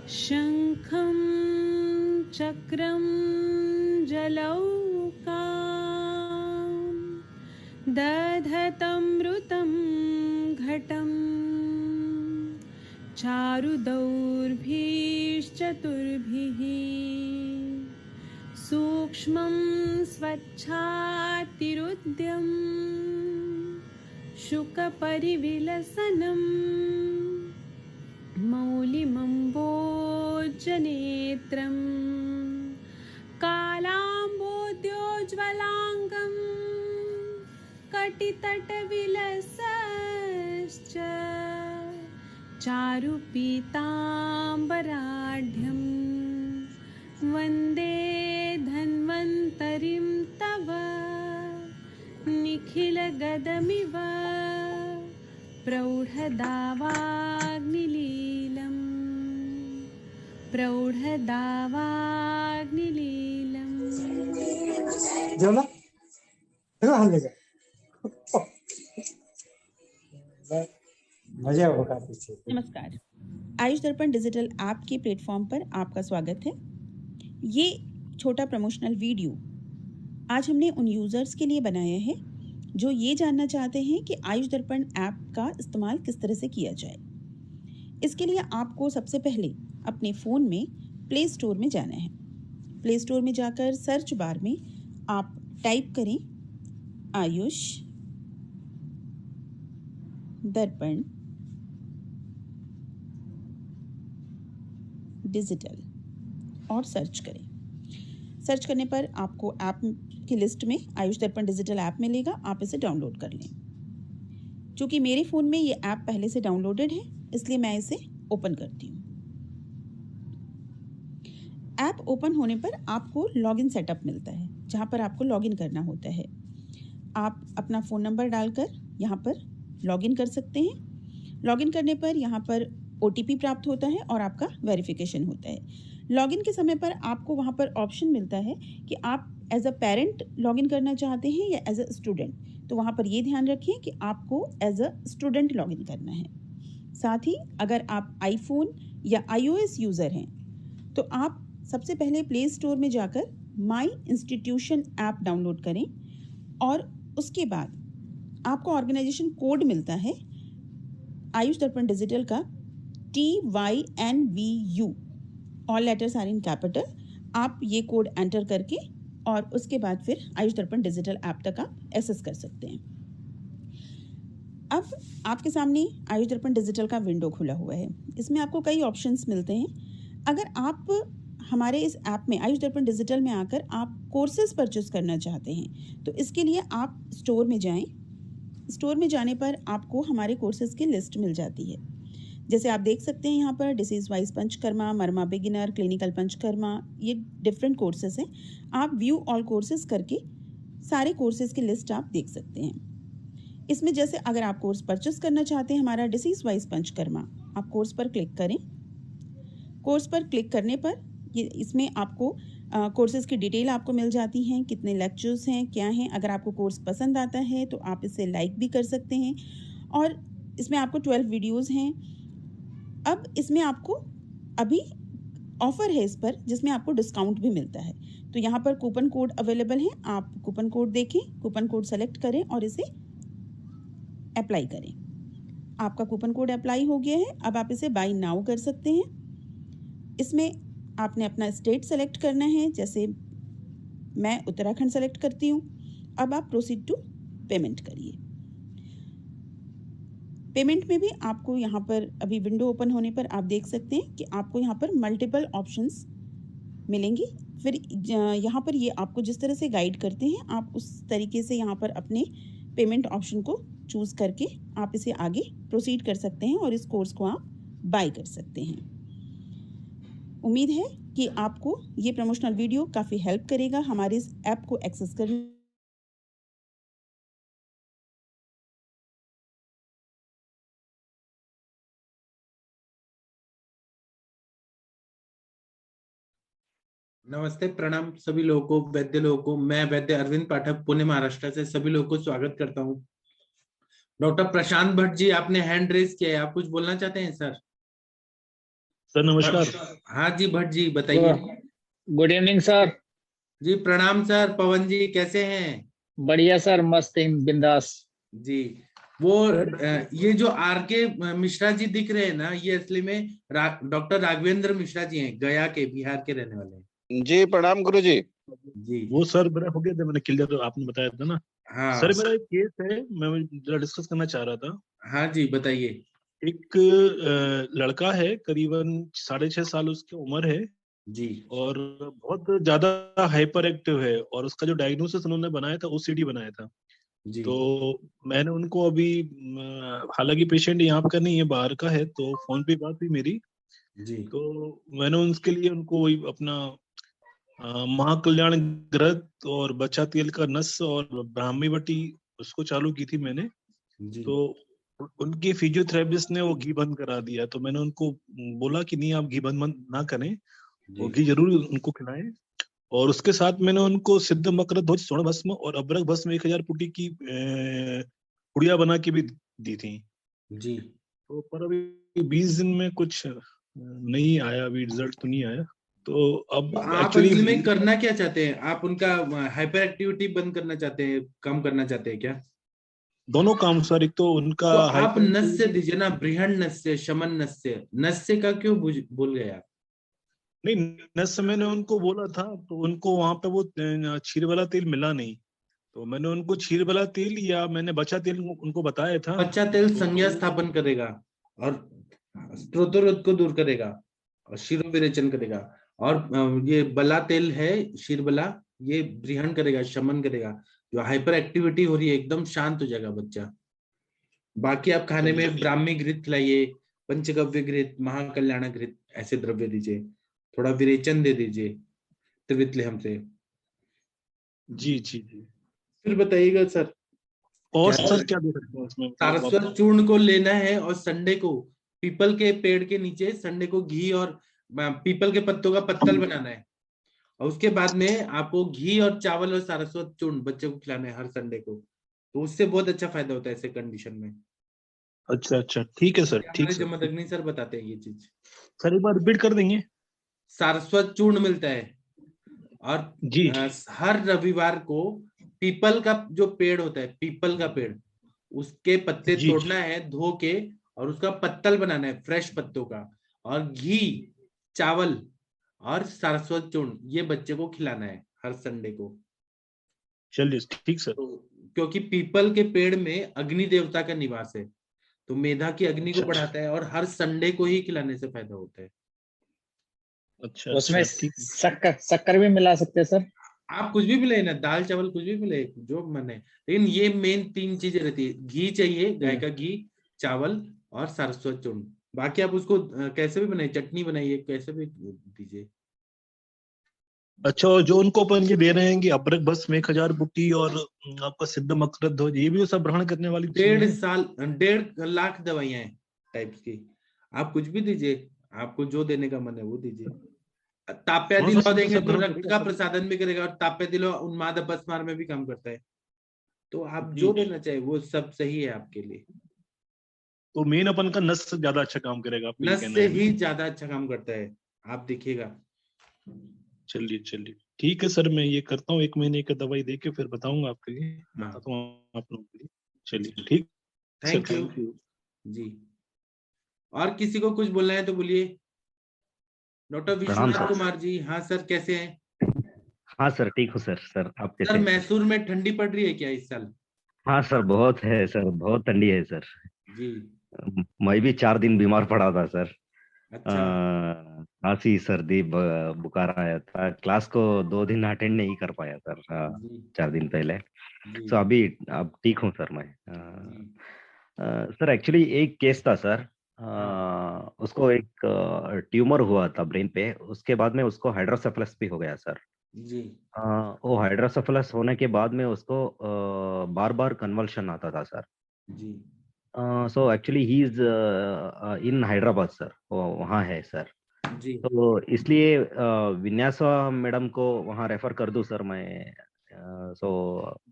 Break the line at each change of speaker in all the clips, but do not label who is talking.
शङ्खं चक्रं जलौकां दधतमृतं घटं चारुदौर्भिश्चतुर्भिः सूक्ष्मं स्वच्छातिरुद्यं शुकपरिविलसनम् मौलिमम्बोजनेत्रं कालाम्बोद्योज्ज्वलाङ्गं कटितटविलसश्च चारुपीताम्बराढ्यं वन्दे धन्वन्तरिं तव निखिलगदमिव प्रौढदावाग्निलीलम् प्रौढदावाग्निलीलम्।
जेवला सगळं हल्ले का मजा होगा पीछे।
नमस्कार, आयुष दर्पण डिजिटल ऐप के प्लेटफॉर्म पर आपका स्वागत है। ये छोटा प्रमोशनल वीडियो आज हमने उन यूज़र्स के लिए बनाया है जो ये जानना चाहते हैं कि आयुष दर्पण ऐप का इस्तेमाल किस तरह से किया जाए। इसके लिए आपको सबसे पहले अपने फ़ोन में प्ले स्टोर में जाना है। प्ले स्टोर में जाकर सर्च बार में आप टाइप करें आयुष दर्पण डिजिटल और सर्च करें। सर्च करने पर आपको ऐप की लिस्ट में आयुष दर्पण डिजिटल ऐप मिलेगा, आप इसे डाउनलोड कर लें। चूँकि मेरे फ़ोन में ये ऐप पहले से डाउनलोडेड है, इसलिए मैं इसे ओपन करती हूँ। ऐप ओपन होने पर आपको लॉगिन सेटअप मिलता है, जहाँ पर आपको लॉगिन करना होता है। आप अपना फ़ोन नंबर डालकर यहाँ पर लॉगिन कर सकते हैं। लॉगिन करने पर यहाँ पर OTP प्राप्त होता है और आपका वेरिफिकेशन होता है। लॉगिन के समय पर आपको वहाँ पर ऑप्शन मिलता है कि आप एज अ पेरेंट लॉगिन करना चाहते हैं या एज अ स्टूडेंट। तो वहाँ पर ये ध्यान रखिए कि आपको एज अ स्टूडेंट लॉगिन करना है। साथ ही अगर आप आईफोन या iOS यूज़र हैं तो आप सबसे पहले प्ले स्टोर में जाकर माई इंस्टीट्यूशन ऐप डाउनलोड करें और उसके बाद आपको ऑर्गेनाइजेशन कोड मिलता है आयुष दर्पण डिजिटल का TYNVU, all letters are in capital. आप ये कोड एंटर करके और उसके बाद फिर आयुष दर्पण डिजिटल ऐप तक आप एक्सेस कर सकते हैं। अब आपके सामने आयुष दर्पण डिजिटल का विंडो खुला हुआ है। इसमें आपको कई ऑप्शंस मिलते हैं। अगर आप हमारे इस ऐप में आयुष दर्पण डिजिटल में आकर आप कोर्सेज परचेस करना चाहते हैं तो इसके लिए आप स्टोर में जाएं। स्टोर में जाने पर आपको हमारे कोर्सेज की लिस्ट मिल जाती है। जैसे आप देख सकते हैं यहाँ पर डिसीज वाइज पंचकर्मा, मर्मा बिगिनर, क्लिनिकल पंचकर्मा, ये डिफरेंट कोर्सेज हैं। आप व्यू ऑल कोर्सेज करके सारे कोर्सेज की लिस्ट आप देख सकते हैं। इसमें जैसे अगर आप कोर्स परचेस करना चाहते हैं हमारा डिसीज वाइज पंचकर्मा, आप कोर्स पर क्लिक करें। कोर्स पर क्लिक करने पर ये इसमें आपको कोर्सेज की डिटेल आपको मिल जाती हैं, कितने लेक्चर्स हैं, क्या हैं। अगर आपको कोर्स पसंद आता है तो आप इसे लाइक भी कर सकते हैं। और इसमें आपको 12 वीडियोज़ हैं। अब इसमें आपको अभी ऑफ़र है इस पर, जिसमें आपको डिस्काउंट भी मिलता है। तो यहाँ पर कूपन कोड अवेलेबल है, आप कूपन कोड देखें, कूपन कोड सेलेक्ट करें और इसे अप्लाई करें। आपका कूपन कोड अप्लाई हो गया है। अब आप इसे बाय नाउ कर सकते हैं। इसमें आपने अपना स्टेट सेलेक्ट करना है, जैसे मैं उत्तराखंड सेलेक्ट करती हूँ। अब आप प्रोसीड टू पेमेंट करिए। पेमेंट में भी आपको यहाँ पर अभी विंडो ओपन होने पर आप देख सकते हैं कि आपको यहाँ पर मल्टीपल ऑप्शंस मिलेंगी। फिर यहाँ पर ये आपको जिस तरह से गाइड करते हैं आप उस तरीके से यहाँ पर अपने पेमेंट ऑप्शन को चूज़ करके आप इसे आगे प्रोसीड कर सकते हैं और इस कोर्स को आप बाय कर सकते हैं। उम्मीद है कि आपको ये प्रमोशनल वीडियो काफ़ी हेल्प करेगा हमारे इस ऐप को एक्सेस करने।
नमस्ते, प्रणाम सभी लोगों को, वैद्य लोगों को। मैं वैद्य अरविंद पाठक, पुणे महाराष्ट्र से सभी लोगों को स्वागत करता हूँ। डॉक्टर प्रशांत भट्ट जी, आपने हैंड रेज किया है, आप कुछ बोलना चाहते हैं सर?
सर नमस्कार।
हाँ जी भट्ट जी, बताइए।
Good evening sir.
जी प्रणाम सर। पवन जी कैसे हैं?
बढ़िया सर, मस्त बिंदास।
जी वो ये जो आर.के. मिश्रा जी दिख रहे हैं ना, ये असली में डॉक्टर राघवेंद्र मिश्रा जी हैं, गया के, बिहार के रहने वाले हैं।
जी प्रणाम गुरु जी।
जी
वो सर मेरा हो गया था, मैंने क्लियर आपने बताया था ना।
हाँ
सर मेरा एक केस है, मैं जरा डिस्कस करना चाह रहा था।
हाँ जी बताइए।
एक लड़का है, करीबन 6.5 साल उसकी उम्र है
जी
और बहुत ज्यादा हाइपर एक्टिव है, और उसका जो डायग्नोसिस उन्होंने बनाया था ओसीडी बनाया था।
जी
तो मैंने उनको अभी हालांकि पेशेंट यहाँ का नहीं है, बाहर का है, तो फोन पे बात हुई मेरी।
जी
तो मैंने उसके लिए उनको वही अपना महाकल्याण घृत और बचा तेल का नस और ब्राह्मी बटी उसको चालू की थी मैंने।
जी
तो उनके फिजियोथेरेपिस्ट ने वो घी बंद करा दिया, तो मैंने उनको बोला कि नहीं, आप घी बंद ना करें, वो घी जरूर उनको खिलाएं। और उसके साथ मैंने उनको सिद्ध मकर ध्वज स्वर्ण भस्म और अभ्रक भस्म 1000 पुटी की पुड़िया बना के भी दी थी।
जी
तो पर अभी 20 दिन में कुछ नहीं आया, अभी रिजल्ट तो नहीं आया। तो अब
आप
एक्चुअली
असली में करना क्या चाहते हैं? आप उनका हाइपर एक्टिविटी बंद करना चाहते हैं, कम करना चाहते हैं क्या?
दोनों काम सर, एक तो उनका
तो आप
hyper-
नस्य दीजिए ना, बृहण नस्य, शमन नस्य। नस्य का क्यों भूल गए आप?
नहीं, नस मैंने उनको बोला था, तो उनको वहां पे वो क्षीर वाला तेल मिला नहीं, तो मैंने उनको क्षीर वाला तेल या मैंने बचा तेल उनको बताया था।
कच्चा तेल
तो
संज्ञा स्थापन करेगा और स्त्रोतरोध को दूर करेगा और शिरो विरेचन करेगा। और ये बला तेल है, शीरबला, ये बृहण करेगा, शमन करेगा। जो हाइपर एक्टिविटी हो रही है, एकदम शांत हो जाएगा बच्चा। बाकी आप खाने में ब्राह्मी घृत खिलाइए, पंचगव्य घृत, महाकल्याण घृत, ऐसे द्रव्य दीजिए। थोड़ा विरेचन दे दीजिए त्रिवितलेहम से।
जी जी जी।
फिर बताइएगा सर।
और
क्या
सर क्या दे सकते हैं इसमें?
सारस्वत चूर्ण को लेना है और संडे को पीपल के पेड़ के नीचे संडे को घी और पीपल के पत्तों का पत्तल बनाना है। और उसके बाद में आपको घी और चावल और सारस्वत चूर्ण बच्चे को खिलाना है हर संडे को। तो उससे बहुत अच्छा फायदा होता है ऐसे कंडीशन में।
अच्छा अच्छा, ठीक है सर, ठीक
हमारे
सर।
जमदग्नि सर बताते हैं ये चीज।
सर एक बार रिपीट कर देंगे?
सारस्वत चूर्ण मिलता है और
जी
हर रविवार को पीपल का जो पेड़ होता है, पीपल का पेड़, उसके पत्ते
जी
तोड़ना है धो के और उसका पत्तल बनाना है फ्रेश पत्तों का। और घी, चावल और सारस्वत चूर्ण ये बच्चे को खिलाना है हर संडे को।
चलिए ठीक सर।
तो क्योंकि पीपल के पेड़ में अग्नि देवता का निवास है, तो मेधा की अग्नि को
अच्छा
बढ़ाता है और हर संडे को ही खिलाने से फायदा होता है।
अच्छा
उसमें
अच्छा, ठीक।
शक्कर भी मिला सकते हैं सर।
आप कुछ भी मिले ना, दाल चावल कुछ भी मिले, जो मन है, लेकिन ये मेन 3 चीजें रहती है। घी चाहिए, गाय का घी, चावल और सारस्वत चूर्ण। बाकी आप उसको कैसे भी बनाइए, चटनी बनाइए, कैसे भी दीजिए।
अच्छा, और जो उनको अपन ये दे रहे हैं कि अभ्रक भस्म 1000 बुट्टी और आपका सिद्ध मकर ध्वज, ये भी वो सब ग्रहण करने वाली चीजें हैं?
1.5 लाख दवाइयां हैं टाइप्स की। आप कुछ भी दीजिए, आपको जो देने का मन है वो दीजिए। ताप्या
कौन सा
दिलवा
सिद्ध
देंगे
सब
तो
ग्रहण
रक्त
करेगा
का
सर?
प्रसादन भी करेगा, और ताप्या दिलवा उन्माद अपस्मार में भी काम करता है। तो आप
जी
जो
जी।
देना चाहे वो सब सही है आपके लिए।
तो मेन अपन का नस से ज्यादा अच्छा काम करेगा, आपको ये
नस
कहना
से
है ना?
ही ज्यादा अच्छा काम करता है, आप देखिएगा।
चलिए चलिए, ठीक है सर, मैं ये करता हूँ, 1 महीने की दवाई दे के फिर बताऊंगा आपके लिए,
हाँ
बताता हूँ आप लोगों के लिए। चलिए ठीक sir,
thank you
thank you.
जी। और किसी को कुछ बोलना है तो बोलिए। डॉक्टर
प्रणाम
विश्वनाथ
सर।
कुमार जी, हाँ सर कैसे हैं?
हाँ सर, ठीक हूँ सर। सर आप कैसे
सर
हैं सर?
मैसूर में ठंडी पड़ रही है क्या इस साल?
हाँ सर, बहुत है सर, बहुत ठंडी है सर।
जी
मैं भी 4 दिन बीमार पड़ा था सर।
अच्छा।
खांसी, सर्दी, बुखार आया था। क्लास को 2 दिन अटेंड नहीं कर पाया सर।
जी
4 दिन पहले।
जी
तो अभी अब ठीक हूँ सर मैं।
जी
सर एक्चुअली एक केस था सर।
हाँ
उसको एक ट्यूमर हुआ था ब्रेन पे, उसके बाद में उसको हाइड्रोसेफलस भी हो गया सर।
जी
वो हाइड्रोसेफलस होने के बाद में उसको बार बार कन्वल्शन आता था सर।
जी
so actually he is in Hyderabad sir, वो वहाँ है सर।
जी
तो इसलिए विन्यास मैडम को वहाँ रेफर कर दूं सर मैं, सो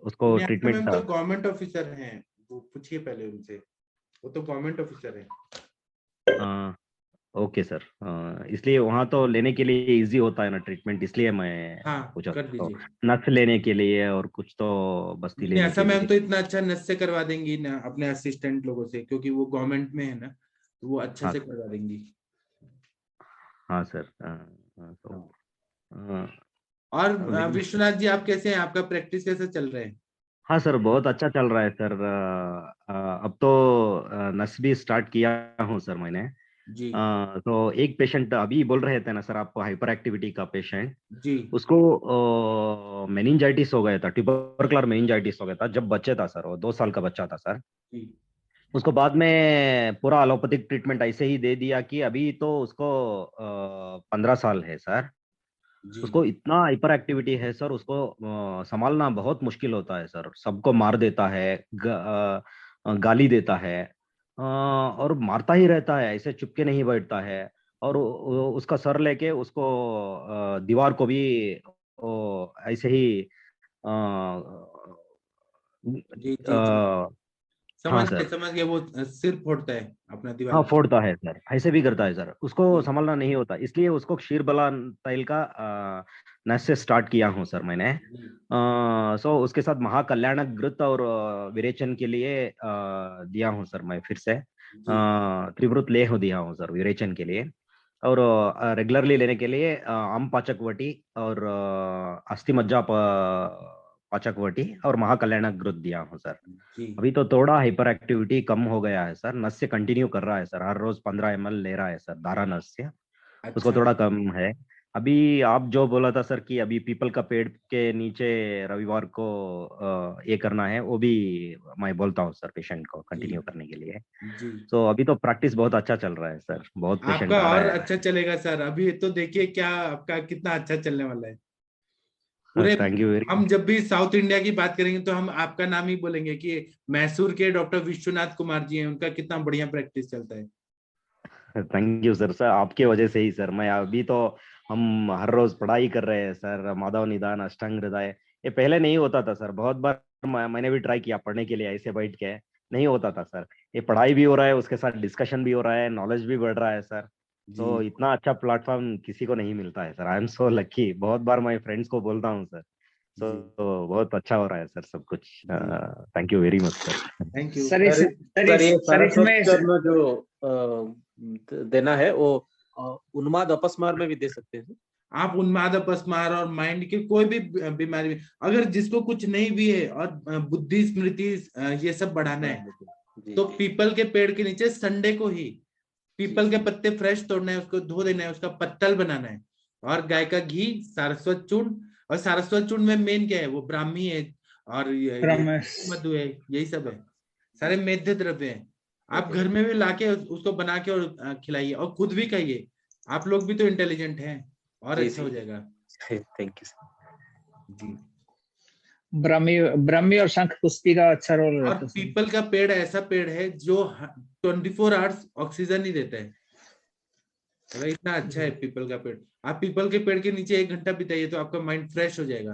उसको
विन्यासा मैम
ट्रीटमेंट।
तो गवर्नमेंट ऑफिसर हैं, वो पूछिए पहले उनसे, वो तो गवर्नमेंट ऑफिसर है।
ओके सर, इसलिए वहाँ तो लेने के लिए इजी होता है ना ट्रीटमेंट, इसलिए मैं
हाँ
पूछा।
कर
तो
दीजिए।
नस लेने के लिए और कुछ तो बस्ती लेने
विन्यासा
के
मैम
लिए।
तो इतना अच्छा नस से करवा देंगी ना अपने असिस्टेंट लोगों से, क्योंकि वो गवर्नमेंट में है ना, तो वो अच्छा
हाँ
से करवा देंगी।
हाँ सर, तो
हाँ।
अ,
और
लेकिन
विश्वनाथ जी आप कैसे हैं, आपका प्रैक्टिस कैसे चल रहा है?
हाँ सर, बहुत अच्छा चल रहा है सर। अब तो नस भी स्टार्ट किया हूँ सर मैंने।
जी
तो एक पेशेंट अभी बोल रहे थे ना सर, आपको हाइपर एक्टिविटी का पेशेंट,
जी
उसको मेनिंजाइटिस हो गया था, ट्यूबरकुलर मेनिंजाइटिस हो गया था जब बच्चे था सर, वो 2 साल का बच्चा था सर।
जी
उसको बाद में पूरा एलोपैथिक ट्रीटमेंट ऐसे ही दे दिया कि अभी तो उसको 15 साल है सर।
जी
उसको इतना हाइपर एक्टिविटी है सर, उसको संभालना बहुत मुश्किल होता है सर, सबको मार देता है, गाली देता है, और मारता ही रहता है, ऐसे चुपके नहीं बैठता है। और उसका सर लेके उसको दीवार को भी ऐसे ही अ,
जी जी जी
अ, हाँ सर,
समझ गए, वो सिर फोड़ता है अपना दीवार
हाँ
पे।
फोड़ता है सर, ऐसे भी करता है सर, उसको
जी
संभालना नहीं होता, इसलिए उसको क्षीरबला तैल का नस से स्टार्ट किया हूँ सर मैंने।
जी
सो उसके साथ महाकल्याणक घृत और विरेचन के लिए दिया हूँ सर मैं फिर से,
जी
त्रिवृत लेह दिया हूँ सर विरेचन के लिए। और रेगुलरली लेने के लिए आम पाचक वटी और अस्थि मज्जा पाचक वटी और महाकल्याणक घृत दिया हूँ सर।
जी
अभी तो थोड़ा हाइपर एक्टिविटी कम हो गया है सर, नस से कंटिन्यू कर रहा है सर, हर रोज 15 ml ले रहा है सर धारा नस से, उसको
अच्छा
थोड़ा कम है। अभी आप जो बोला था सर कि अभी पीपल का पेड़ के नीचे रविवार को ये करना है, वो भी मैं बोलता हूँ सर पेशेंट को
जी
कंटिन्यू करने के लिए।
जी
तो अभी तो प्रैक्टिस बहुत अच्छा चल रहा है सर, बहुत
आपका
पेशेंट आ
और
रहा
अच्छा चलेगा सर, अभी तो देखिए क्या आपका कितना अच्छा चलने वाला है
है।
पूरे।
थैंक यू वेरी
हम जब भी साउथ इंडिया की बात करेंगे तो हम आपका नाम ही बोलेंगे कि मैसूर के डॉक्टर विश्वनाथ कुमार जी हैं, उनका कितना बढ़िया प्रैक्टिस चलता है।
थैंक यू सर, सर आपके वजह से ही सर, मैं अभी तो हम हर रोज पढ़ाई कर रहे हैं सर, माधव निदान अष्टांग हृदय, ये पहले नहीं होता था सर, बहुत बार मैंने भी ट्राई किया पढ़ने के लिए ऐसे बैठ के, नहीं होता था सर। ये पढ़ाई भी हो रहा है, उसके साथ डिस्कशन भी हो रहा है, नॉलेज भी बढ़ रहा है सर।
जी
तो इतना अच्छा प्लेटफॉर्म किसी को नहीं मिलता है sir, I am so lucky, बहुत बार मैं फ्रेंड्स को बोलता हूँ सर।
जी
तो बहुत अच्छा हो रहा है सर सब कुछ,
जी
thank you very much sir.
Thank you.
Sir
sir ये
सर
सारस्वत
इसमें
चूर्ण जो देना है वो उन्माद अपस्मार में भी दे सकते हैं।
आप उन्माद अपस्मार और माइंड की कोई भी बीमारी, अगर जिसको कुछ नहीं भी है और बुद्धि स्मृति ये सब बढ़ाना है,
जी
तो पीपल के पेड़ के नीचे संडे को ही पीपल के पत्ते फ्रेश तोड़ना है, उसको धो देना है, उसका पत्तल बनाना है, और गाय का घी, सारस्वत चूर्ण। और सारस्वत चूर्ण में मेन क्या है, वो ब्राह्मी है और ये
रमेश
मधु है, यही सब है, सारे मेद्य द्रव्य हैं। आप घर में भी लाके उसको बना के और खिलाइए और खुद भी खाइए, आप लोग भी तो इंटेलिजेंट हैं, और
जी
अच्छा हो जाएगा।
Thank you sir.
जी
ब्राह्मी ब्राह्मी और शंख पुष्पी का अच्छा रोल
और
रहता है सर।
पीपल का पेड़ ऐसा पेड़ है जो 24 आवर्स ऑक्सीजन ही देता है, अगर इतना अच्छा है पीपल का पेड़। आप पीपल के पेड़ के नीचे 1 घंटा बिताइए तो आपका माइंड फ्रेश हो जाएगा।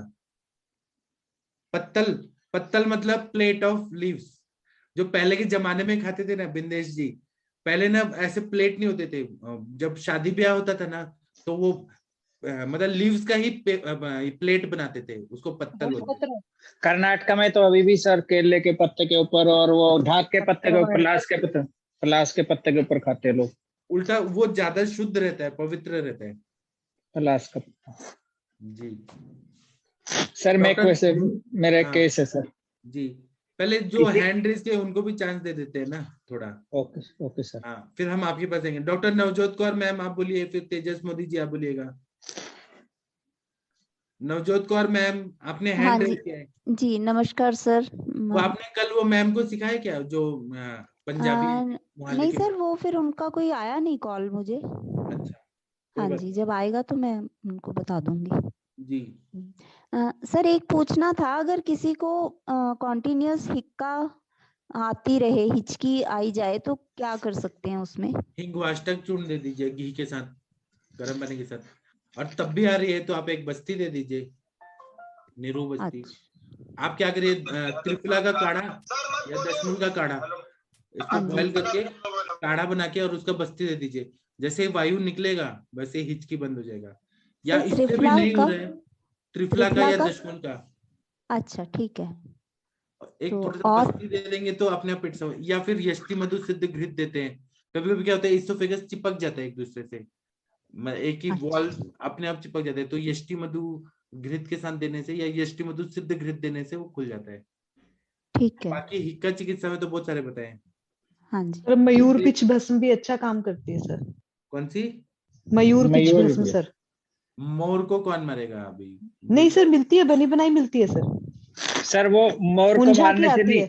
पत्तल, पत्तल मतलब प्लेट ऑफ लीव्स, जो पहले के जमाने में खाते थे ना बिंदेश जी, पहले ना ऐसे प्लेट नहीं होते थे, जब शादी ब्याह होता था ना, तो वो मतलब लीव्स का ही प्लेट बनाते थे, उसको पत्तल बोलते थे।
कर्नाटका में तो अभी भी सर केले के पत्ते के ऊपर और वो ढाक के पत्ते के ऊपर, पलाश के पत्ते के ऊपर खाते हैं लोग।
उल्टा वो ज्यादा शुद्ध रहता है, पवित्र रहता है।
पलाश का पत्ता।
जी
सर मैं एक वैसे मेरा
हाँ,
केस है सर।
जी पहले जो
इसी
हैंड रेस के उनको भी चांस दे देते हैं ना थोड़ा।
Okay okay sir.
हाँ फिर हम आपके पास आएंगे। डॉक्टर नवजोत कौर मैम आप बोलिए, फिर तेजस मोदी जी आप बोलिएगा। नवजोत कौर मैम आपने
हाँ
हैंड
जी,
रेस किया है,
जी नमस्कार सर।
वो आपने कल वो मैम को सिखाया क्या, जो पंजाबी वहाँ
नहीं
लेके
सर, वो फिर उनका कोई आया नहीं कॉल मुझे।
अच्छा कोई
हाँ
बात
जी, जब आएगा तो मैं उनको बता दूंगी।
नहीं। जी
सर एक पूछना था, अगर किसी को कॉन्टिन्यूअस हिक्का आती रहे, हिचकी आई जाए, तो क्या कर सकते हैं उसमें?
हिंगवाष्टक चूर्ण दे दीजिए घी के साथ। गर्म पानी के साथ। और तब भी आ रही है तो आप एक बस्ती दे दीजिए, नीरू बस्ती। आप क्या करिए, त्रिफला का काढ़ा या दशमूल का काढ़ा, इसको
हाँ जी।
बॉयल करके काढ़ा बना के और उसका बस्ती दे दीजिए। जैसे ही वायु निकलेगा वैसे ही हिचकी बंद हो जाएगा। या
सर,
इससे भी
त्रिफला
नहीं हो
का?
रहा है, त्रिफला का
त्रिफला
या
का?
दशमूल का
अच्छा, ठीक है।
एक
तो
थोड़ा सा
और?
बस्ती दे देंगे तो अपने आप पेट से। या फिर यष्टि मधु सिद्ध घृत देते हैं। कभी कभी क्या होता है, इसोफेगस चिपक जाता है एक दूसरे से, एक ही
अच्छा।
वॉल अपने आप चिपक जाते हैं, तो यष्टि मधु घृत के साथ देने से या यष्टि मधु सिद्ध घृत देने से वो खुल जाता है।
ठीक है।
बाकी हिक्का चिकित्सा में तो बहुत सारे बताए हैं।
हाँ जी।
सर मयूर पिच भस्म भी अच्छा काम करती है सर।
कौन सी?
मयूर पिच
मयूर
भस्म
पिच।
सर।
मोर को कौन मारेगा अभी?
नहीं सर, मिलती है, बनी बनाई मिलती है सर।
सर वो मोर को
मुंजा की
मारने से
आती
नहीं,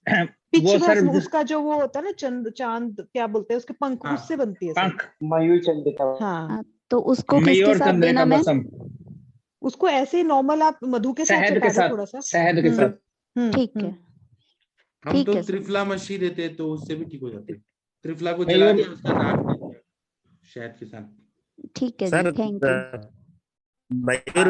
है। पिच
वो सर
भस्म, उसका जो वो होता है ना, चंद चांद क्या बोलते हैं उसके पंख,
हाँ।
उससे बनती है सर।
पंख,
मयूर चंद्रिका।
हाँ,
तो उसको किसके
मयूर
साथ
चंद्रिका
देना मैम?
भस्म
उसको ऐसे ही नॉर्मल आप मधु के साथ
शहद
चटा
के
दो
साथ,
थोड़ा सा।
शहद के साथ।
ठीक है,
हम
ठीक
तो
है सर।
त्रिफला मछली देते हैं तो उससे भी ठीक हो जाते हैं। त्रिफला को जला
मयूर
के उसका राख दे दिया शहद के साथ।
ठीक है जी,
सर
थैंक यू।
मयूर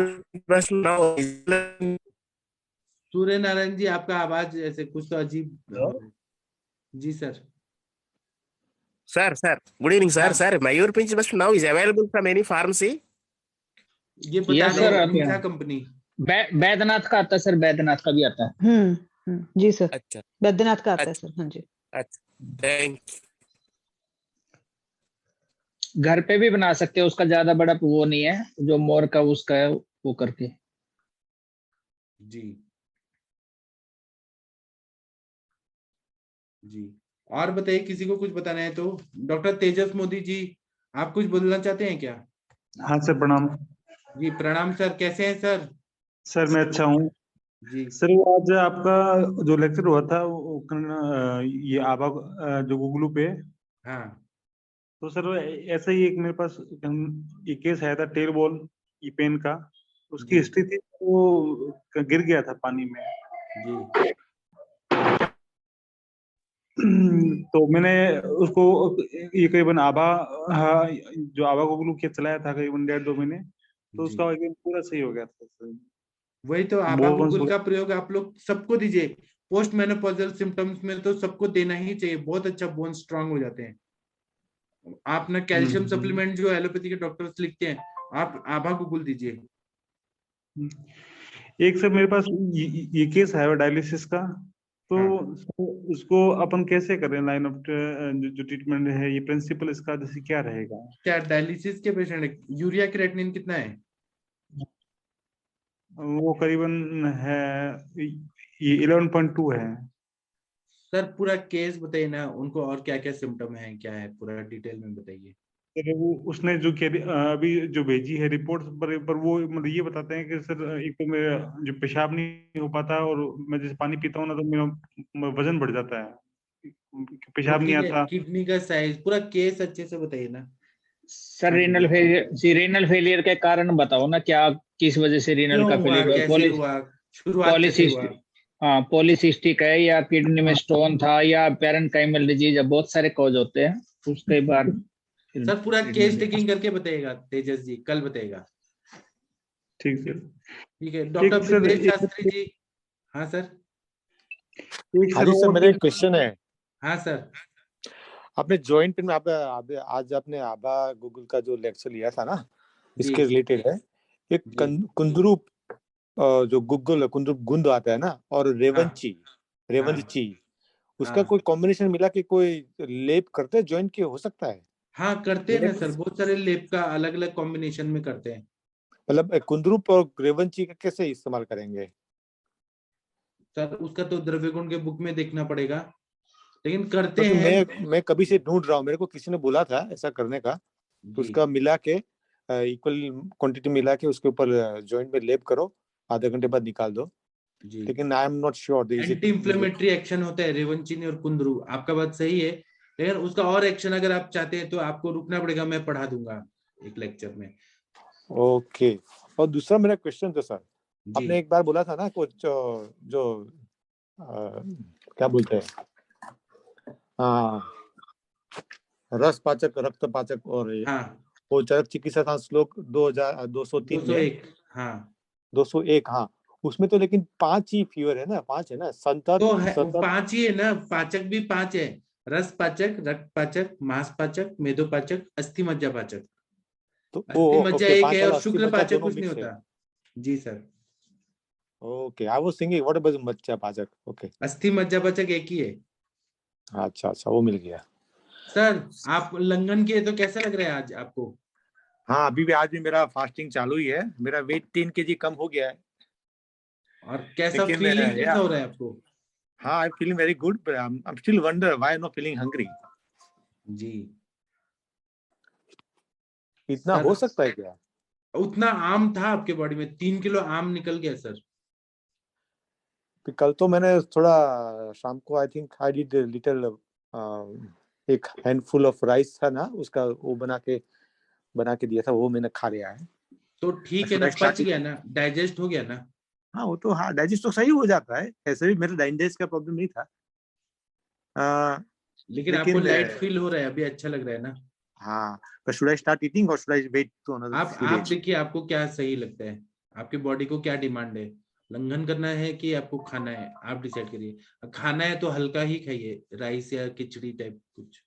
सूर्य नारायण जी, आपका आवाज ऐसे कुछ तो अजीब हो रहा है। जी sir.
sir, good evening, sir.
हाँ,
Sir, Mayur Pinch Bus now is available from any pharmacy.
ये बता
यस
दो
सर,
कौन
आते
सा
हैं।
कंपनी?
बैद्यनाथ का आता है सर, बैद्यनाथ का भी आता है।
जी सर,
अच्छा
बैद्यनाथ का आता है
अच्छा
सर। हाँ जी।
अच्छा, थैंक
घर पे भी बना सकते हैं, उसका ज्यादा बड़ा वो नहीं है, जो मोर का उसका है वो करके।
जी जी। और बताइए, किसी को कुछ बताना है तो। डॉक्टर तेजस मोदी जी, आप कुछ बोलना चाहते हैं क्या?
हाँ सर, प्रणाम।
जी प्रणाम सर, कैसे हैं सर?
सर मैं अच्छा हूँ।
जी
सर वो आज आपका जो लेक्चर हुआ था ये आभा जो गूगल पे,
हाँ
तो सर ऐसा ही एक मेरे पास ये केस आया था टेल बॉल ई पेन का। उसकी
जी
हिस्ट्री थी, वो गिर गया था पानी में।
जी
तो मैंने उसको ये करीबन जो आभा गूगल के चलाया था करीबन 1.5-2 महीने, तो
जी।
उसका एकदम पूरा सही हो गया था सर।
वही तो आभा
बोन्स
गूगल का प्रयोग आप लोग सबको दीजिए। पोस्ट मेनोपॉजल सिम्टम्स में तो सबको देना ही चाहिए, बहुत अच्छा बोन स्ट्रांग हो जाते हैं। आप ना कैल्शियम सप्लीमेंट जो एलोपैथी के डॉक्टर्स लिखते हैं, आप आभा गूगल दीजिए।
एक सर मेरे पास ये केस है डायलिसिस का, तो
हाँ।
उसको अपन कैसे करें? लाइन ऑफ जो ट्रीटमेंट है, ये प्रिंसिपल इसका जैसे क्या रहेगा?
क्या डायलिसिस के पेशेंट है? यूरिया क्रिएटिनिन कितना है?
वो करीबन है, ये 11.2 है।
सर पूरा केस बताइए ना उनको, और क्या क्या सिम्टम है, क्या है, पूरा डिटेल में बताइए।
सर वो उसने जो अभी जो भेजी है रिपोर्ट पर वो मतलब ये बताते हैं कि सर एक तो मेरा जो पेशाब नहीं हो पाता, और मैं जैसे पानी पीता हूँ ना तो मेरा वजन बढ़ जाता है,
तो
पेशाब नहीं
ठीक है,
आता।
किडनी का साइज, पूरा केस अच्छे से बताइए ना।
Sir renal failure, renal failure के कारण बताओ ना, क्या किस वजह से रीनल
क्यों
का
हुआ, कैसे
फेलियर?
हुआ, शुरुआत कैसे हुआ?
हाँ, पॉलीसिस्टिक है, या किडनी में स्टोन था, या पेरेंकाइमल डिजीज, बहुत सारे कॉज होते हैं। उसके बाद
सर पूरा केस टेकिंग करके बताइएगा तेजस जी, कल बताइएगा।
ठीक सर।
ठीक है डॉक्टर ब्रिजेश शास्त्री जी। हाँ सर।
हाँ जी सर, मेरा एक क्वेश्चन है।
हाँ सर।
आपने जॉइंट पेन में आज आपने आभा गूगल का जो लेक्चर लिया था ना, इसके रिलेटेड है। एक कुंदरू जो गूगल कुंदरू गुंद आता है ना, और रेवंची उसका कोई कॉम्बिनेशन मिला के कोई लेप करते हैं जॉइंट के, हो सकता है?
हाँ करते हैं ना सर, बहुत सारे लेप का अलग अलग कॉम्बिनेशन में करते हैं।
मतलब कुंदरू और रेवंची का कैसे इस्तेमाल करेंगे?
सर उसका तो द्रव्य गुण के बुक में देखना पड़ेगा, लेकिन करते
तो
हैं।
मैं कभी से ढूंढ रहा हूँ, मेरे को किसी ने बोला था ऐसा करने का, तो उसका मिला के इक्वल क्वांटिटी मिला के उसके ऊपर जॉइंट में लेप करो, आधे घंटे बाद निकाल दो। लेकिन आई am not sure.
Anti inflammatory action होता है रेवंचिनी और कुंदरू, आपका बात सही है, लेकिन उसका और एक्शन अगर आप चाहते हैं तो आपको रुकना पड़ेगा, मैं पढ़ा दूंगा एक लेक्चर में।
ओके। और दूसरा मेरा क्वेश्चन था सर, आपने एक बार बोला था ना कुछ जो क्या बोलते हैं, रस पाचक, रक्त पाचक और वो चरक चिकित्सा श्लोक 2203 में
201 हाँ
201 हाँ उसमें तो लेकिन 5 ही फीवर है ना, 5 है ना, संतत
तो है
सतत
5 ही है ना, पाचक भी 5 है, रस पाचक, रक्त पाचक, मांस पाचक, मेदो पाचक, अस्थि मज्जा पाचक।
तो
अस्थि मज्जा
ओके
एक
5
है
वाला
और
अस्थि
शुक्र
मज्जा
पाचक
दोनों
कुछ नहीं
मिक्स है।
होता। जी sir,
okay I was thinking what about मज्जा पाचक। ओके
अस्थि मज्जा पाचक एक ही है।
अच्छा अच्छा वो मिल गया।
सर आप उल्लंघन किए तो कैसा लग रहा है आज आपको?
हाँ अभी भी आज भी मेरा फास्टिंग चालू ही है, मेरा वेट 3 kg कम हो गया है।
और कैसा
लेकिन
फीलिंग कैसा हो रहा है आपको?
हाँ I feeling very good but I am still wonder why I am not feeling hungry.
जी
इतना
सर,
हो सकता है क्या?
उतना आम था आपके बॉडी में, 3 किलो आम निकल गया सर।
फिर कल तो मैंने थोड़ा शाम को I think I did little एक हैंडफुल ऑफ राइस था ना उसका वो बना के दिया था, वो मैंने खा लिया है।
तो ठीक है ना, पच गया ना, डाइजेस्ट हो गया ना?
हाँ वो तो हाँ डाइजेस्ट तो सही हो जाता है, ऐसे भी मेरा डाइजेस्ट का प्रॉब्लम नहीं था।
लेकिन आपको लाइट फील हो रहा है अभी, अच्छा लग रहा है ना?
हाँ but should I start eating or should I wait to another few
आप
days?
देखिए आपको क्या सही लगता है, आपकी बॉडी को क्या डिमांड है, लंघन करना है कि आपको खाना है, आप डिसाइड करिए। खाना है तो हल्का ही खाइए, राइस या खिचड़ी टाइप कुछ,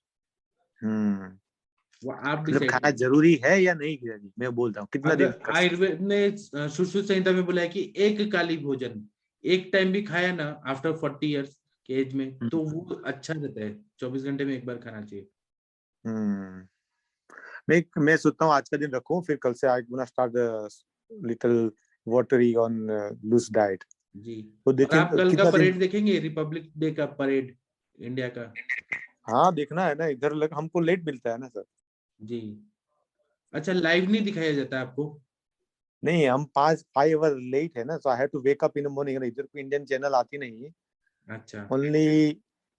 वो आप
मतलब
डिसाइड
खाना
करिए।
जरूरी है या नहीं गिरानी, मैं बोलता हूँ कितना दिन
अगर आयुर्वेद ने सुश्रुत संहिता में बोला है कि एक काली भोजन एक टाइम भी खाया ना आफ्टर 40 इयर्स के एज में तो वो अच्छा रहता है, 24 घंटे में एक बार खाना चाहिए।
मैं सोचता हूँ आज का दिन रखूं, फिर कल से I gonna start little watery on loose diet.
जी
तो
और
देखें
आप कल का
कितना
परेड
दिन।
देखेंगे, रिपब्लिक डे का परेड इंडिया का?
हाँ देखना है ना, इधर हमको लेट मिलता है ना सर।
जी अच्छा, लाइव नहीं दिखाया जाता आपको?
नहीं हम 5 आवर लेट है ना, so I have to wake up in the morning. इधर कोई इंडियन चैनल आती नहीं है,
अच्छा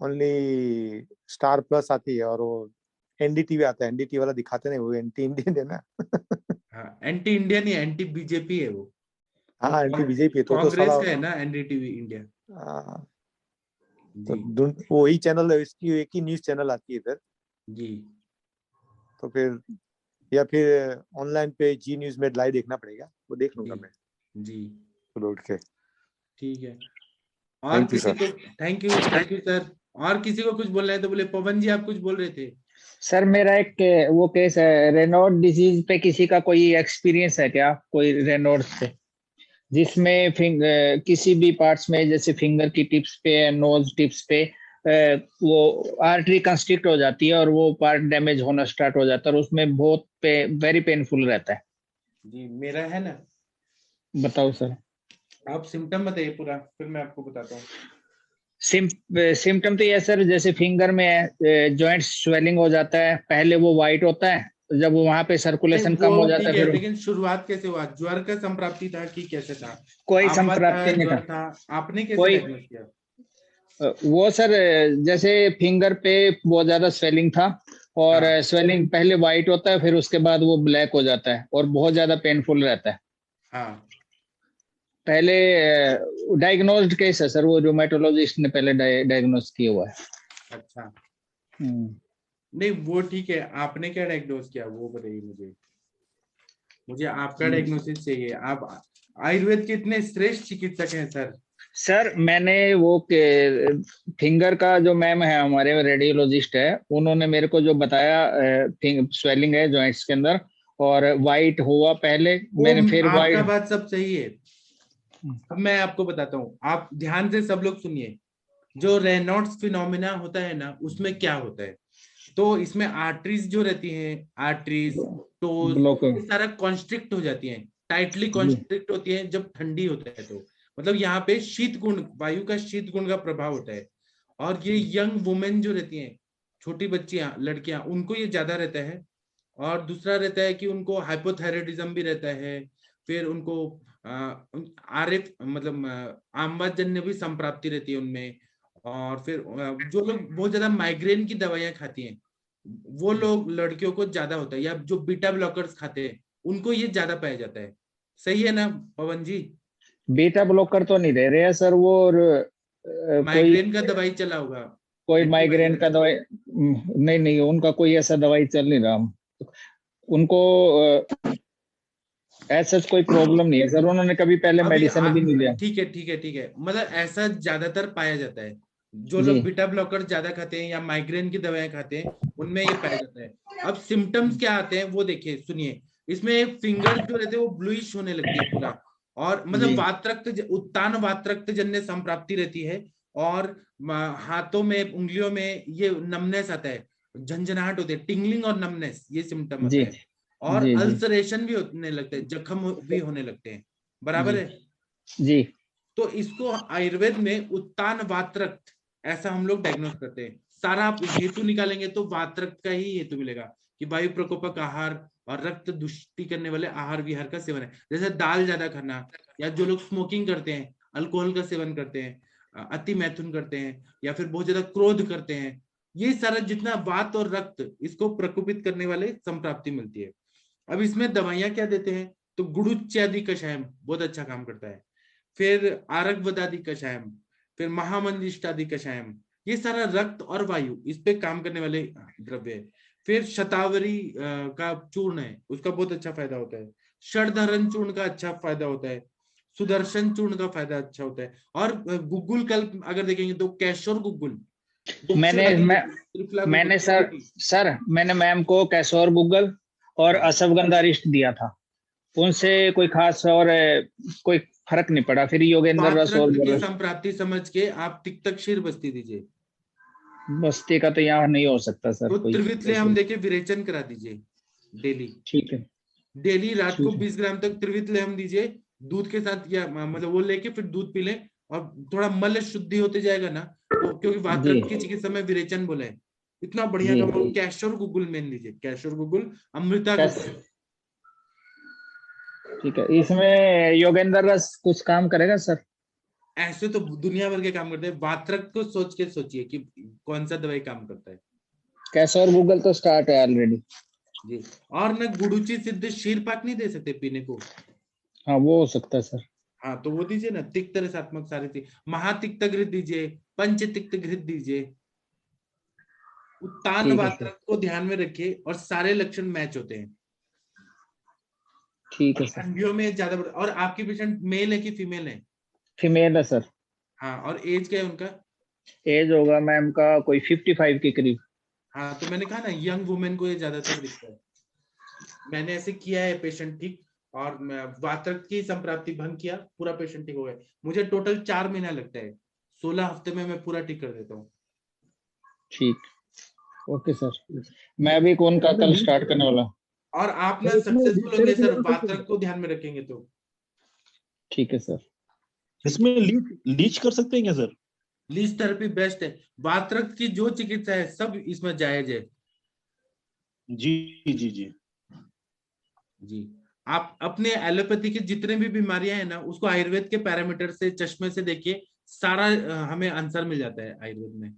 ओनली स्टार प्लस आती है और वो एनडीटीवी आता है, एनडीटीवी वाला दिखाते नहीं, वो एंटी इंडियन है ना।
हाँ, एंटी इंडिया नहीं, एंटी बीजेपी है वो
हाँ एंटी बीजेपी तो
कांग्रेस
साला
का है ना एनडीटीवी इंडिया।
तो वही चैनल है, इसकी एक ही न्यूज चैनल आती है इधर।
जी
तो फिर या फिर ऑनलाइन पे जी न्यूज में लाइव देखना पड़ेगा, वो देख लूंगा मैं
जी
सुबह उठ के।
ठीक है। और किसी को थैंक यू सर। और किसी को कुछ बोलना है तो बोले। पवन जी आप कुछ बोल रहे थे?
सर मेरा एक वो केस है, रेनॉल्ड डिजीज पे किसी का कोई एक्सपीरियंस है क्या, कोई रेनॉल्ड पे जिसमें किसी भी पार्ट्स में जैसे फिंगर की टिप्स पे, नोज टिप्स पे वो आर्टरी कंस्ट्रिक्ट हो जाती है और वो पार्ट डैमेज होना स्टार्ट हो जाता है और उसमें बहुत वेरी पेनफुल रहता है।
जी मेरा है ना।
बताओ सर।
आप सिम्टम बताइए पूरा, फिर मैं आपको बताता हूँ।
सिम्टम तो ये सर जैसे फिंगर में जॉइंट स्वेलिंग हो जाता है, पहले वो वाइट होता है, जब वहां पे सर्कुलेशन कम हो जाता है फिर।
लेकिन शुरुआत कैसे हुआ? ज्वर का संप्राप्ति था कि कैसे था?
कोई संप्राप्ति नहीं
था। आपने कैसे डायग्नोस किया?
वो सर जैसे फिंगर पे बहुत ज्यादा स्वेलिंग था और स्वेलिंग पहले वाइट होता है फिर उसके बाद वो ब्लैक हो जाता है और बहुत ज्यादा पेनफुल रहता है।
हाँ
पहले डायग्नोस्ड केस है सर, वो रूमेटोलॉजिस्ट ने पहले डायग्नोस किया हुआ है।
अच्छा नहीं वो ठीक है, आपने क्या डायग्नोस किया वो बताइए मुझे आपका डायग्नोसिस चाहिए। आप आयुर्वेद के इतने श्रेष्ठ चिकित्सक हैं सर।
सर मैंने वो फिंगर का जो मैम है हमारे रेडियोलॉजिस्ट है, उन्होंने मेरे को जो बताया स्वेलिंग है जॉइंट्स के अंदर और वाइट हुआ पहले, मैंने फिर वाइट।
आपका बात सब सही है। अब मैं आपको बताता हूँ, आप ध्यान से सब लोग सुनिए। जो रेनॉल्ड्स फिनोमिना होता है ना, उसमें क्या होता है, तो इसमें आर्टरीज जो रहती हैं, आर्टरीज टोज सारा कॉन्स्ट्रिक्ट हो जाती हैं, टाइटली कॉन्स्ट्रिक्ट होती हैं जब ठंडी होता है। तो मतलब यहाँ पे शीत गुण, वायु का शीत गुण का प्रभाव होता है। और ये यंग वुमेन जो रहती हैं, छोटी बच्चियां, लड़कियां, उनको ये ज्यादा रहता है। और दूसरा रहता है कि उनको हाइपोथायराइडिज्म भी रहता है। फिर उनको आरिफ मतलब आमवादजन्य भी संप्राप्ति रहती है उनमें। और फिर जो लोग बहुत ज्यादा माइग्रेन की दवाइयां खाती हैं, वो लोग, लड़कियों को ज्यादा होता है। या जो बीटा ब्लॉकर्स खाते हैं उनको ये ज्यादा पाया जाता है। सही है ना पवन जी?
बीटा ब्लॉकर तो नहीं दे रहे हैं सर, वो
माइग्रेन का दवाई चला होगा,
कोई माइग्रेन का दवाई नहीं, उनका कोई ऐसा दवाई चल नहीं रहा। उनको ऐसा कोई प्रॉब्लम नहीं है सर, उन्होंने कभी पहले मेडिसिन भी नहीं लिया।
ठीक है ठीक है ठीक है, मतलब ऐसा ज्यादातर पाया जाता है, जो
जी।
लोग बीटा ब्लॉकर ज्यादा खाते हैं या माइग्रेन की दवाएं खाते हैं उनमें ये पाया जाता है। अब सिम्टम्स क्या आते हैं वो देखिए, सुनिए। इसमें फिंगर जो रहते हैं वो ब्लूइश होने लगती है पूरा, और मतलब
जी।
वातरक्त उत्तान वातरक्त जन्य संप्राप्ति रहती है, और हाथों में उंगलियों में ये नमनेस आता है, झंझनाहट होती है, टिंगलिंग और नमनेस, ये सिम्टम
जी।
आता है। और
जी। जी।
अल्सरेशन भी होने लगते हैं, जख्म भी होने लगते हैं, बराबर
जी।
है।
जी।
तो इसको आयुर्वेद में उत्तान वातरक्त ऐसा हम लोग डायग्नोस करते हैं। सारा आप हेतु निकालेंगे तो वातरक्त का ही हेतु मिलेगा, कि वायु प्रकोपक आहार और रक्त दुष्टि करने वाले आहार विहार का सेवन है, जैसे दाल ज्यादा खाना, या जो लोग स्मोकिंग करते हैं, अल्कोहल का सेवन करते हैं, अति मैथुन करते हैं, या फिर बहुत ज्यादा क्रोध करते हैं, ये सारा जितना वात और रक्त इसको प्रकोपित करने वाले संप्राप्ति मिलती है। अब इसमें दवाइयां क्या देते हैं, तो गुड़ुच्यादि कषायम बहुत अच्छा काम करता है, फिर आरगवदादि कषायम, फिर महामंजिष्टादि कषायम, ये सारा रक्त और वायु इस पे काम करने वाले द्रव्य है। फिर शतावरी का चूर्ण है, उसका बहुत अच्छा फायदा होता है। षडधरण चूर्ण का अच्छा फायदा होता है। सुदर्शन चूर्ण का फायदा अच्छा होता है। और गुग्गुल कल्प अगर देखेंगे तो कैशोर गुग्गुल,
मैंने सर मैंने मैम को कैशोर गुग्गल और अश्वगंधा दिया था, उनसे कोई खास और कोई फर्क नहीं पड़ा। फिर योगेंद्र रस और
संप्राप्ति समझ के आप तिक्तक क्षीर बस्ती दीजिए।
बस्ती का तो यहाँ नहीं हो सकता सर।
तो त्रिवितले हम देखे विरेचन करा दीजिए डेली।
ठीक है।
डेली रात को 20 ग्राम तक त्रिवितले हम दीजिए दूध के साथ, या मतलब वो लेके फिर दूध पी लें, और थोड़ा मल शुद्धि होते जाएगा ना, तो क्योंकि वातरक्त की चिकित्सा में विरेचन बोला है, इतना बढ़िया काम। कैशोर गुग्गुल में लीजिए, कैशोर गुग्गुल, अमृता गुग्गुल।
ठीक है। इसमें योगेंद्र रस कुछ काम करेगा सर?
ऐसे तो दुनिया भर के काम करते हैं, वातरक्त को सोच के सोचिए कि कौन सा दवाई काम करता है।
कैशोर गुग्गल तो स्टार्ट है ऑलरेडी
जी। और न गुडुची सिद्ध शीर पाक नहीं दे सकते पीने को?
हाँ वो हो सकता है सर।
हाँ तो वो दीजिए ना, तिक्त रसात्मक सारी थी, महातिक्त घृत दीजिए, पंच तिक्त घृत दीजिए। उत्तान वातरक्त को ध्यान में रखिए, और सारे लक्षण मैच होते हैं।
ठीक है सर।
ठंडियों में ज्यादा। और आपकी पेशेंट मेल है कि फीमेल है?
फीमेल है सर।
हाँ, और एज क्या है उनका?
एज होगा मैम का कोई 55 के करीब।
हाँ तो मैंने कहा ना, यंग वुमेन को ये ज्यादातर दिखता है। मैंने ऐसे किया है पेशेंट ठीक, और वातरक्त की संप्राप्ति भंग किया, पूरा पेशेंट ठीक हो गया। मुझे टोटल 4 महीना लगता है, 16 हफ्ते में मैं पूरा ठीक कर देता हूँ।
ठीक, ओके सर। मैं अभी कौन का कल स्टार्ट करने वाला।
और आप ना सक्सेसफुल होंगे सर, वातरक्त को ध्यान में रखेंगे तो।
ठीक है सर।
इसमें लीच कर सकते हैं क्या सर?
लीच थेरेपी बेस्ट है। वातरक्त की जो चिकित्सा है सब इसमें जायज है।
जी जी जी
जी। आप अपने एलोपैथी की जितने भी बीमारियां हैं ना, उसको आयुर्वेद के पैरामीटर से, चश्मे से देखिए, सारा हमें आंसर मिल जाता है आयुर्वेद में।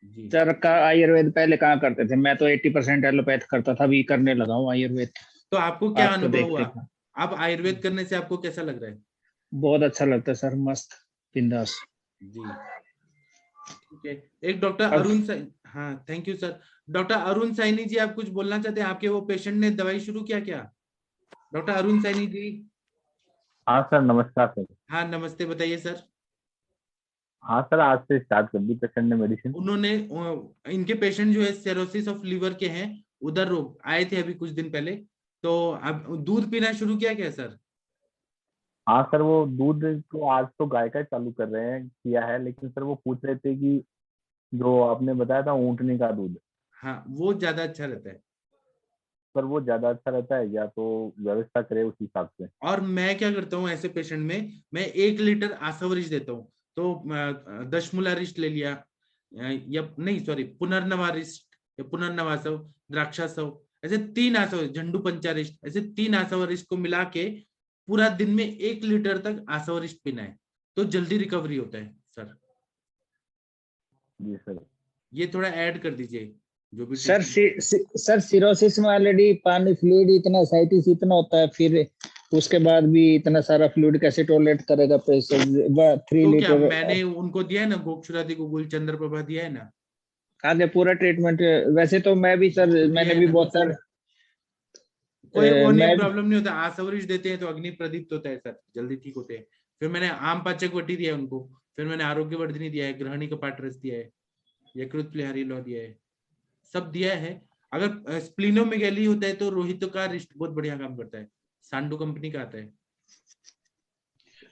जी
सर का आयुर्वेद पहले कहाँ करते थे? मैं तो 80% एलोपैथ करता था, अभी करने लगा हूँ आयुर्वेद।
तो आपको क्या अनुभव हुआ? अब आयुर्वेद करने से आपको कैसा लग रहा है?
बहुत अच्छा लगता है सर, मस्त बिंदास।
जी ठीक है। एक डॉक्टर अरुण साइनी, हाँ thank you sir. Doctor Arun Saini ji, आप कुछ बोलना चाहते हैं? आपके वो पेशेंट ने दवाई शुरू किया क्या? डॉक्टर अरुण साइनी जी।
हाँ सर, नमस्कार सर।
हाँ नमस्ते, बताइए सर।
हाँ सर, आज से स्टार्ट कर दी पेशेंट ने मेडिसिन।
उन्होंने, इनके पेशेंट जो है सिरोसिस ऑफ लीवर के हैं, उधर रोग आए थे अभी कुछ दिन पहले, तो अब दूध पीना शुरू किया क्या सर?
हाँ सर, वो दूध तो आज तो गाय का चालू कर रहे हैं, किया है, लेकिन सर वो पूछ रहे थे कि जो आपने बताया था ऊँटनी का दूध,
हाँ वो ज्यादा अच्छा रहता है।
सर वो ज्यादा अच्छा रहता है, या तो व्यवस्था करे उस हिसाब से।
और मैं क्या करता हूँ ऐसे पेशेंट में, मैं 1 लीटर आसावरिश देता हूँ। तो दशमूलारिष्ट ले लिया, या नहीं सॉरी पुनर्नवारिष्ट या पुनर्नवासव, द्राक्षासव, ऐसे 3 आसव, झंडू पंचारिष्ट, ऐसे 3 आसवरिष्ट को मिला के पूरा दिन में 1 लीटर तक आसवरिष्ट पीना है, तो जल्दी रिकवरी होता है सर।
जी सर।
ये थोड़ा ऐड कर दीजिए जो भी
सर। सर सिरोसिस में ऑलरेडी पानी फ्लूइड इतना, साइटिस इतना होता है, फिर उसके बाद भी इतना सारा फ्लूइड कैसे टॉलरेट करेगा पेशेंट? 3
तो
लीटर
मैंने उनको दिया है ना, गोक्षुरादि गुगुल चंद्र प्रभा दिया है ना,
आगे पूरा ट्रीटमेंट। वैसे तो मैं भी सर, मैंने भी बहुत सारे
कोई वो नहीं
मैं
प्रॉब्लम नहीं होता। आसवरिश देते हैं तो अग्नि प्रदीप्त होता है सर, जल्दी ठीक होते हैं। फिर मैंने आम पाचक वटी दिया है उनको, फिर मैंने आरोग्य वर्धिनी दिया है, ग्रहणी कपाट रस दिया है, यकृत प्लिहारी लौ दिया है, सब दिया है। अगर स्प्लीनोमेगैली होता है तो रोहित का रिस्ट बहुत बढ़िया काम करता है, सांडू कंपनी का आता है।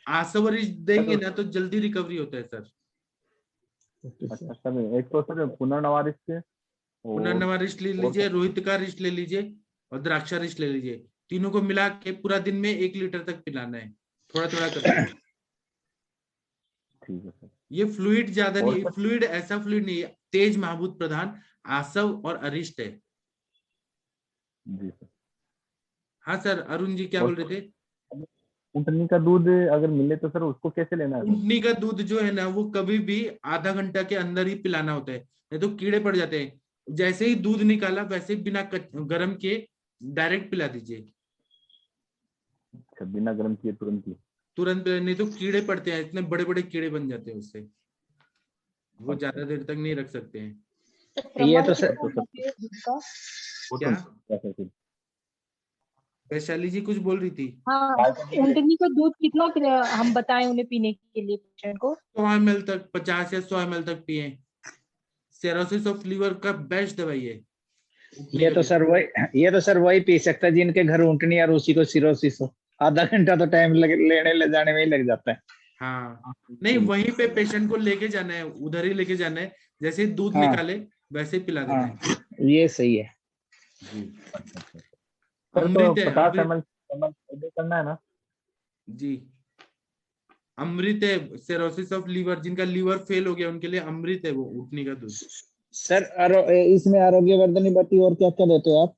आसवरिश देंगे ना तो जल्दी रिकवरी होता है सर।
अच्छा सर, एक तो सर पुनर्नवा रिस्ट
पुनर्नवा रिस्ट ले लीजिए, रोहित का रिस्ट ले लीजिए और द्राक्षा रिस्ट ले लीजिए। तीनों को मिला के पूरा दिन में 1 लीटर तक पिलाना है, थोड़ा थोड़ा करके।
ठीक है सर।
ये फ्लूइड ज्यादा
और
नहीं,
सर-
फ्लूइड ऐसा फ्लूइड नहीं है, तेज महाभूत प्रधान आसव और अरिष्ट है।
जी सर।
हाँ सर, अरुण जी क्या
और
बोल रहे थे?
ऊँटनी का दूध अगर मिले तो सर उसको कैसे लेना है?
ऊँटनी का दूध जो है ना वो कभी भी आधा घंटा के अंदर ही पिलाना होता है, नहीं तो कीड़े पड़ जाते हैं। जैसे ही दूध निकाला वैसे ही बिना गर्म किए डायरेक्ट पिला दीजिए।
अच्छा, बिना गर्म किए तुरंत ही?
तुरंत पिला, नहीं तो कीड़े पड़ते हैं, इतने बड़े बड़े कीड़े बन जाते हैं उससे, वो ज्यादा देर तक नहीं रख सकते हैं।
ये तो सर
क्या वैशाली जी कुछ बोल रही थी?
हाँ, ऊँटनी का दूध कितना हम बताएं उन्हें पीने के लिए पेशेंट को?
100 ml तक, 50 या 100 ml तक पिए। सेरोसिस ऑफ लीवर का बेस्ट दवाई है।
ये तो सर वही पी सकता है जिनके घर ऊँटनी और उसी को सिरोसिस हो। आधा घंटा तो टाइम लेने ले जाने में ही लग जाता है।
हाँ, नहीं वहीं पे पेशेंट को लेके जाना है, उधर ही लेके जाना है, जैसे ही दूध
हाँ।
निकाले वैसे ही पिला देना है।
ये सही है।
सर तो
अमृत है,
50
अमृत
ml करना है ना?
जी, अमृत है। सेरोसिस ऑफ लीवर, जिनका लीवर फेल हो गया उनके लिए अमृत है वो ऊँटनी का दूध।
सर इसमें आरोग्य वर्धनी बत्ती और क्या क्या देते हो आप?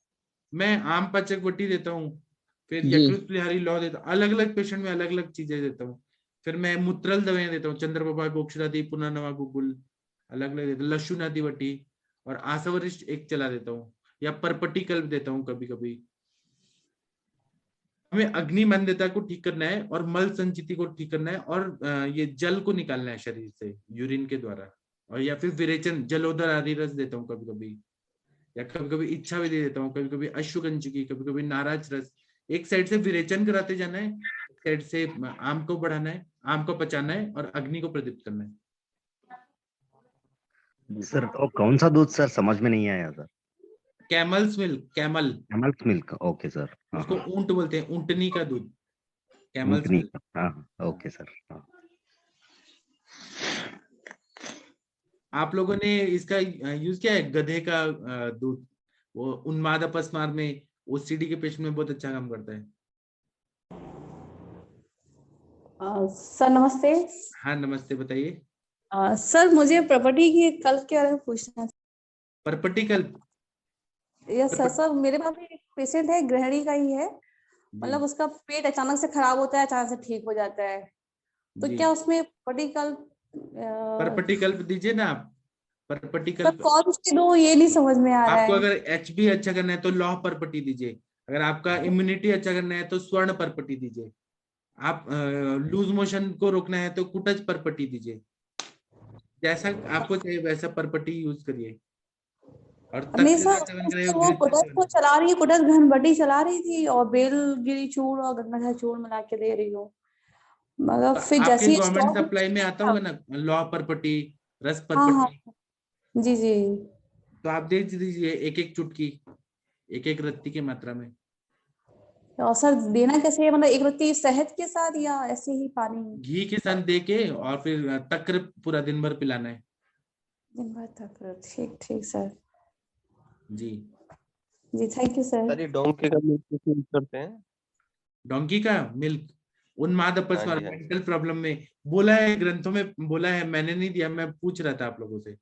मैं आम पाचक वटी देता हूँ, फिर
जी।
यकृत प्लिहारी लौ देता हूँ, अलग अलग पेशेंट में अलग अलग चीजें देता हूँ। फिर मैं मूत्रल दवाएं देता हूँ, चंद्रप्रभा, गोक्षरादि, पुनर्नवा गुगुल, अलग अलग देता हूँ, लशुनादि वटी, और आसवरिष्ठ एक चला देता हूँ, या परपटी कल्प देता हूँ कभी कभी। हमें अग्नि मंदता को ठीक करना है और मल संचिति को ठीक करना है, और ये जल को निकालना है शरीर से यूरिन के द्वारा, और या फिर विरेचन जलोदर आदि रस देता हूँ कभी कभी, या कभी कभी इच्छा विधि देता हूँ, कभी कभी अश्वगंजकी, कभी कभी नाराज रस। एक साइड से विरेचन कराते जाना है, एक साइड से आम को बढ़ाना है, आम को पचाना है और अग्नि को प्रदीप्त करना है।
सर तो कौन सा दूध सर, समझ में नहीं आया sir?
Camel's milk,
camel's milk, okay sir. हाँ
उसको
हाँ,
ऊंट बोलते हैं, ऊंटनी का दूध, कैमल्स
ऊँटनी
मिल्क।
का, हाँ हाँ, ओके सर। हाँ।
आप लोगों ने इसका यूज किया है, गधे का दूध? वो उन्माद अपस्मार में, ओसीडी के पेशेंट में बहुत अच्छा काम करता है।
सर नमस्ते।
हाँ नमस्ते, बताइए।
सर मुझे प्रॉपर्टी की कल्प के बारे में पूछना था।
परपटी कल्प?
Yes sir. सर मेरे पास एक पेशेंट है, गृहिणी का ही है, मतलब उसका पेट अचानक से खराब होता है, अचानक से ठीक हो जाता है, तो
जी।
क्या उसमें प्रॉपर्टी कल्प
परपटी कल्प दीजिए ना आप। परपटी
सर
कल्प
कौन सी दो ये नहीं समझ में आ रहा
आपको
है।
अगर एचबी अच्छा करना है तो लौह परपटी दीजिए, अगर आपका इम्यूनिटी अच्छा करना है तो स्वर्ण परपटी दीजिए, आप लूज मोशन को रोकना है तो कुटज परपटी दीजिए। जैसा आपको चाहिए वैसा परपटी यूज करिए। और
नहीं सर, वो कुटज को चला रही है, कुटज घनबटी चला रही थी और बेलगिरी चूर्ण और गंगाधर चूर्ण मिला के दे रही हूँ, मगर फिर
आपके
जैसे
गवर्नमेंट सप्लाई में आता होगा ना लौह परपटी, रस परपटी।
हाँ जी जी।
तो आप दे दीजिए एक एक चुटकी, एक एक रत्ती की मात्रा में।
और सर देना कैसे है, मतलब एक रत्ती शहद के साथ या ऐसे ही पानी?
घी के साथ दे के और फिर तक्र पूरा दिन भर पिलाना है।
दिन भर तक? ठीक ठीक सर
जी
जी, थैंक यू सर।
सर ये डोंकी का मिल्क यूज करते हैं?
डोंकी का मिल्क उन्माद अपस्मार,
हाँ जी, हाँ जी।
मेंटल प्रॉब्लम में बोला है, ग्रंथों में बोला है, मैंने नहीं दिया, मैं पूछ रहा था आप लोगों से।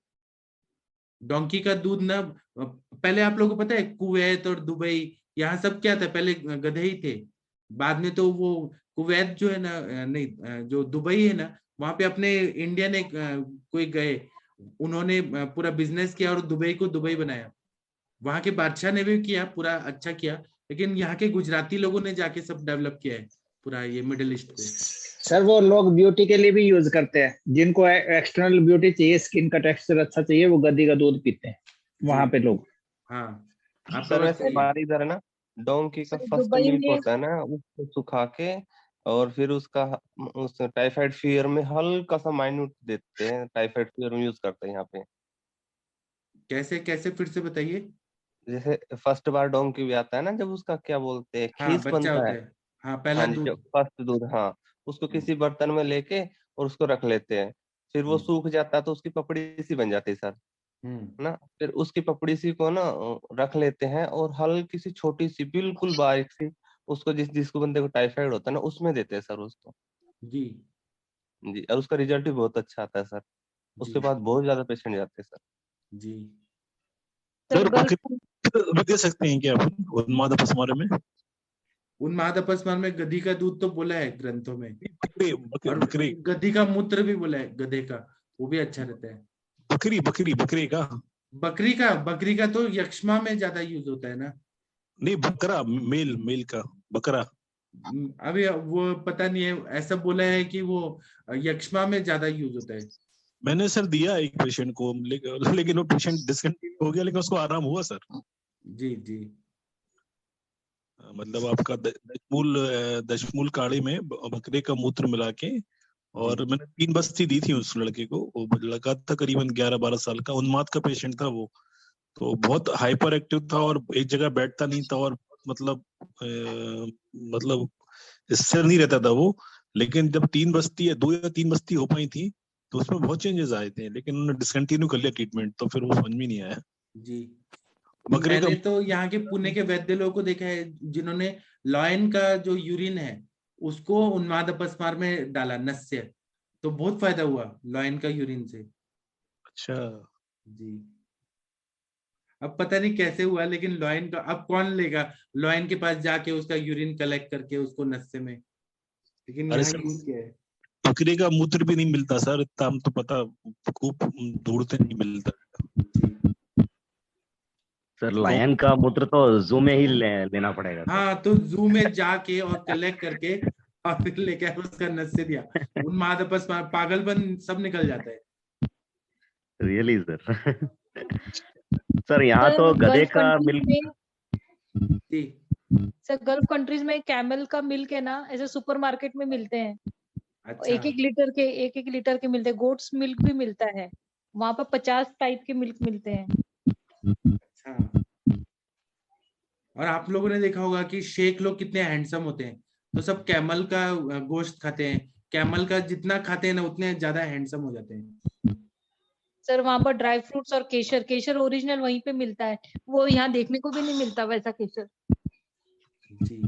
डोंकी का दूध ना, पहले आप लोगों को पता है कुवैत और दुबई, यहाँ सब क्या था, पहले गधे ही थे, बाद में तो वो कुवैत जो है ना, नहीं जो दुबई है ना, वहां पे अपने इंडियन एक कोई गए, उन्होंने पूरा बिजनेस किया और दुबई को दुबई बनाया। वहां के बादशाह ने भी किया, पूरा अच्छा किया, लेकिन यहाँ के गुजराती लोगों ने जाके सब डेवलप किया है पूरा ये मिडिल ईस्ट को।
सर वो लोग ब्यूटी के लिए भी यूज करते हैं, जिनको एक्सटर्नल ब्यूटी चाहिए, स्किन का टेक्सचर अच्छा चाहिए, वो गद्दी का दूध पीते हैं वहां पे लोग।
हाँ
सर वैसे हमारे इधर है ना,
डोंकी का
सर
फर्स्ट
दुबई
मिल्क
में
होता है ना, उसको सुखा के और फिर उसका उस टाइफाइड फीवर में हल्का सा माइन्यूट देते हैं, टाइफाइड फीवर में यूज करते हैं यहाँ पे।
कैसे कैसे फिर से बताइए।
जैसे फर्स्ट बार डोंकी भी आता है ना, जब उसका क्या बोलते हैं,
हाँ,
खीस
बच्चा
बनता
होता
है।
है। हाँ, पहला
हाँ जी,
दूध।
जब फर्स्ट दूध, हाँ, उसको किसी बर्तन में लेके और उसको रख लेते हैं। फिर वो सूख जाता है तो उसकी पपड़ी सी बन जाती है सर, ना। फिर उसकी पपड़ी सी को ना रख लेते हैं और हल्की सी छोटी सी बिल्कुल बारीक सी उसको जिसको बंदे को टाइफाइड होता है ना, उसमें देते हैं सर उसको।
जी
जी, और उसका रिजल्ट भी बहुत अच्छा आता है सर। उसके
जी
बाद बहुत ज्यादा पेशेंट जाते हैं सर।
जी।
सर बकरी भी दे सकते हैं क्या अपन उन्माद अपस्मार में?
उन्माद अपस्मार में गधी का दूध तो बोला है ग्रंथों में, और
बकरी
गधी का मूत्र भी बोला है, गधे का, वो भी अच्छा रहता है।
बकरी का
बकरी का तो यक्ष्मा में ज्यादा यूज होता है ना।
नहीं, बकरा मेल का बकरा।
अभी वो पता नहीं है, ऐसा बोला है कि वो यक्ष्मा में ज्यादा यूज होता है।
मैंने सर दिया एक पेशेंट को, लेकिन वो पेशेंट डिसकंटिन्यू हो गया, लेकिन उसको आराम हुआ सर।
जी जी।
मतलब आपका दशमूल काढ़े में बकरे का मूत्र मिला के, और मैंने 3 बस्ती दी थी उस लड़के को। वो लड़का था करीबन 11-12 साल का, उन्माद का पेशेंट था वो। तो बहुत हाइपर एक्टिव था और एक जगह बैठता नहीं था, और मतलब स्थिर नहीं रहता था वो। लेकिन जब 2 या 3 बस्ती हो पाई थी तो उसमें बहुत चेंजेस आए थे, लेकिन उन्होंने डिसकंटिन्यू कर लिया ट्रीटमेंट, तो फिर वो समझ में नहीं आया।
जी।
बकरे
मैंने
का
तो यहाँ के पुणे के वैद्य लोगों को देखा है जिन्होंने लॉयन का जो यूरिन है उसको उन्माद अपस्मार में डाला, नस्य, तो बहुत फायदा हुआ लॉयन का यूरिन से।
अच्छा।
जी। अब पता नहीं कैसे हुआ, लेकिन लॉयन का अब कौन लेगा, लॉयन के पास जाके उसका यूरिन कलेक्ट करके उसको नस्य में, लेकिन
अरे
यहाँ
सर,
यूज किया है।
बकरे का मूत्र भी नहीं मिलता सर, इतना हम तो पता, खूब ढूंढते नहीं मिलता।
सर लायन का मूत्र तो जू में ही लेना पड़ेगा सर।
हाँ, तो जू में जाके और कलेक्ट करके और फिर लेके आए, उसका नस्य दिया, उन्माद अपस्मार, पागलपन सब निकल जाता है।
Really sir. सर यहाँ
सर
तो गधे
गल्फ
का
कंट्रीज
मिल्क।
में सर गल्फ कंट्रीज में कैमल का मिल्क है ना, ऐसे सुपरमार्केट में मिलते हैं।
अच्छा।
1-1 लीटर के मिलते हैं। गोट्स मिल्क भी मिलता है वहां पर, 50 टाइप के मिल्क मिलते हैं।
अच्छा। और आप लोगों ने देखा होगा कि शेख लोग कितने हैंडसम होते हैं, तो सब कैमल का गोश्त खाते हैं। कैमल का जितना खाते हैं ना उतने ज्यादा हैंडसम हो जाते हैं।
सर वहां पर ड्राई फ्रूट्स और केशर ओरिजिनल वहीं पे मिलता है, वो यहाँ देखने को भी नहीं मिलता वैसा केशर।
जी।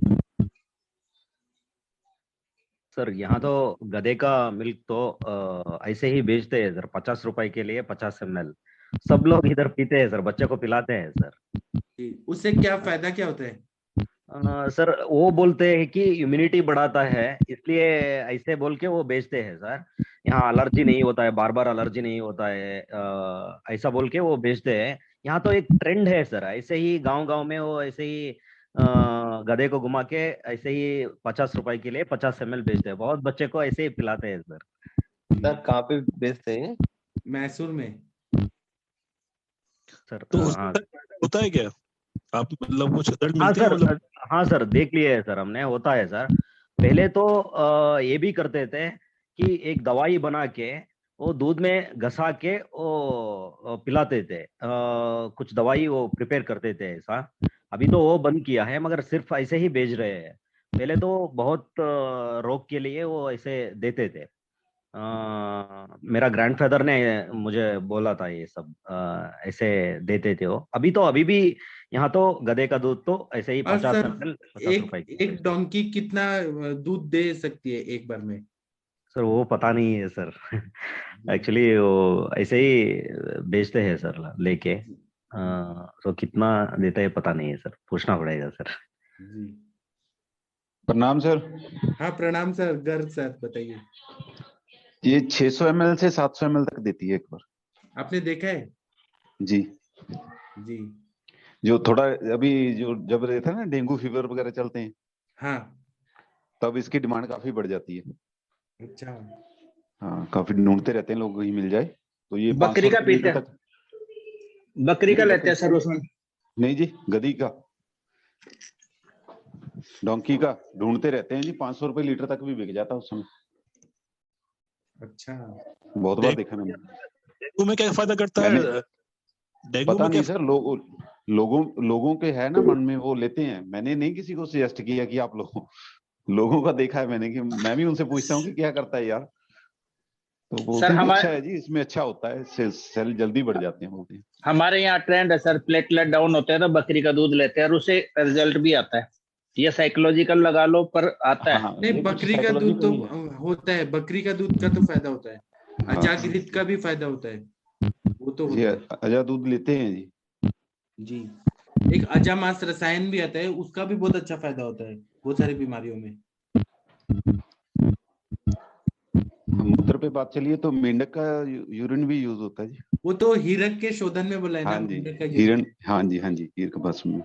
सर यहाँ तो गधे का मिल्क तो ऐसे ही बेचते हैं सर, 50 रुपए के लिए 50 ml। सब लोग इधर पीते हैं सर, बच्चे को पिलाते हैं सर।
जी। उससे क्या फायदा क्या होता है?
सर वो बोलते हैं कि इम्यूनिटी बढ़ाता है, इसलिए ऐसे बोल के वो बेचते हैं सर। यहाँ एलर्जी नहीं होता है, बार बार एलर्जी नहीं होता है, ऐसा बोल के वो बेचते हैं। यहाँ तो एक ट्रेंड है सर, ऐसे ही गांव गांव में वो ऐसे ही गधे को घुमा के ऐसे ही 50 रुपए के लिए 50 ml बेचते हैं। बहुत बच्चे को ऐसे ही पिलाते हैं सर।
सर कहाँ पे बेचते हैं?
मैसूर में।
सर
तो
हाँ
होता है क्या, आप मतलब कुछ रिजल्ट
हाँ
मिलते हैं
सर,
मतलब?
हाँ सर देख लिए है सर हमने, होता है सर। पहले तो ये भी करते थे कि एक दवाई बना के वो दूध में घसा के वो पिलाते थे, कुछ दवाई वो प्रिपेयर करते थे ऐसा। अभी तो वो बंद किया है, मगर सिर्फ ऐसे ही बेच रहे हैं। पहले तो बहुत रोग के लिए वो ऐसे देते थे। मेरा ग्रैंडफादर ने मुझे बोला था ये सब ऐसे देते थे वो। अभी भी यहाँ तो गधे का दूध तो ऐसे ही
और
50
सर
ml 50 रुपए की
एक डोंकी कितना दूध दे सकती है एक बार में?
सर वो पता नहीं है सर। एक्चुअली वो ऐसे ही बेचते हैं सर लेके, तो कितना देता है पता नहीं है सर, पूछना पड़ेगा सर।
जी।
प्रणाम सर।
हाँ प्रणाम सर, गर्ग सर बताइए।
ये 600 ml से 700 ml तक देती है एक बार।
आपने देखा है?
जी
जी।
जो थोड़ा अभी जो जब रहता है ना डेंगू फीवर वगैरह चलते हैं,
हाँ।
तब इसकी डिमांड काफी बढ़ जाती है।
अच्छा।
हाँ, काफी ढूंढते रहते हैं लोग, कहीं मिल जाए तो ये
बकरी
500
का पीते
लीटर
हैं,
तक।
बकरी का लेते हैं सर उसमें।
नहीं जी, गधी का। डोंकी का ढूंढते रहते हैं जी, 500 रुपए लीटर तक भी बिक जाता है उस समय।
अच्छा,
बहुत बार देखा मैंने।
डेंगू में क्या फायदा करता है? डेंगू
पता
में
नहीं
क्या?
सर, लोगों के है ना मन में, वो लेते हैं। मैंने नहीं किसी को सजेस्ट किया कि आप लोगों का देखा है मैंने, कि मैं भी उनसे पूछता हूँ कि क्या करता है यार, तो बोलते
सर
हैं कि
हमारे
अच्छा है जी, इसमें अच्छा होता है, सेल जल्दी बढ़ जाते हैं बोलते हैं।
हमारे यहाँ ट्रेंड है सर, प्लेटलेट डाउन होते हैं तो बकरी का दूध लेते हैं और उसे रिजल्ट भी आता है। ये साइकोलॉजिकल लगा लो पर आता है।
नहीं, बकरी का दूध तो होता है, बकरी का दूध का तो फायदा होता है, अजागृत का भी फायदा होता है, वो तो
जी,
होता है
अजा दूध लेते हैं जी।
जी। एक अजामास रसायन भी आता है, उसका भी बहुत अच्छा फायदा होता है बहुत सारी बीमारियों में।
मूत्र पे बात चलिए तो मेंढक का यूरिन भी यूज होता है जी।
वो तो हीरक के शोधन में बोला है ना,
हाँ जी,
मेंढक का
हिरण, हाँ जी हीर का बस में।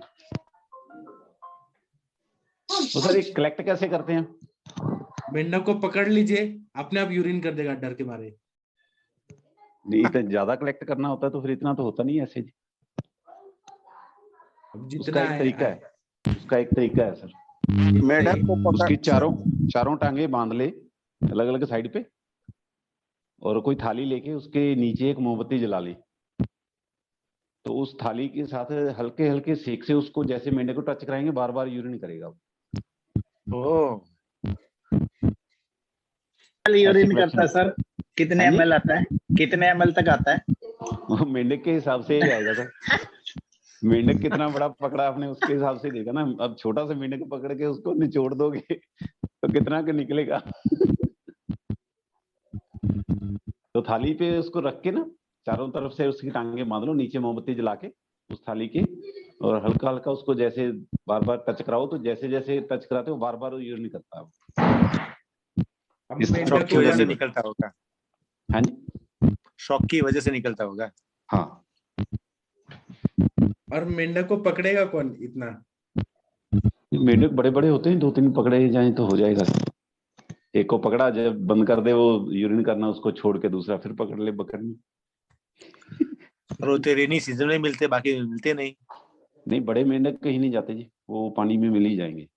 तो सर एक कलेक्ट कैसे करते हैं?
मेंढक को पकड़ लीजिए, अपने आप यूरिन कर देगा डर के मारे।
नहीं, इतना ज्यादा कलेक्ट करना होता है तो फिर इतना तो होता नहीं है ऐसे जी। उसका एक तरीका है, सर।
मेंढक को पकड़,
उसकी चारों टांगे बांध ले अलग अलग साइड पे, और कोई थाली लेके उसके नीचे एक मोमबत्ती जला ले, तो उस थाली के साथ हल्के हल्के सेक से उसको जैसे मेंढक को टच कराएंगे, बार बार यूरिन करेगा।
यूरिन करता है सर? कितने ml आता है, कितने ml तक आता है?
वो मेंढक के हिसाब से ही आएगा सर। मेंढक कितना बड़ा पकड़ा आपने उसके हिसाब से देगा ना। अब छोटा सा मेंढक पकड़ के उसको निचोड़ दोगे तो कितना का निकलेगा। तो थाली पे उसको रख के ना, चारों तरफ से उसकी टांगे बांध लो, नीचे मोमबत्ती जला के उस थाली के, और हल्का हल्का उसको जैसे बार बार टच कराओ, तो जैसे जैसे टच कराते हो बार बार वो यूरिन करता है।
शॉक की वजह से निकलता होगा।
हाँ जी,
शॉक की वजह से निकलता होगा।
हाँ।
और मेंढक को पकड़ेगा कौन इतना?
मेंढक बड़े बड़े होते हैं, 2-3 पकड़े जाए तो हो जाएगा। एक को पकड़ा, जब बंद कर दे वो यूरिन करना, उसको छोड़ के दूसरा फिर पकड़ ले बकरी।
और वो तो रेनी सीजन में मिलते, बाकी मिलते नहीं।
बड़े मेंढक कहीं नहीं जाते जी, वो पानी में मिल ही जाएंगे।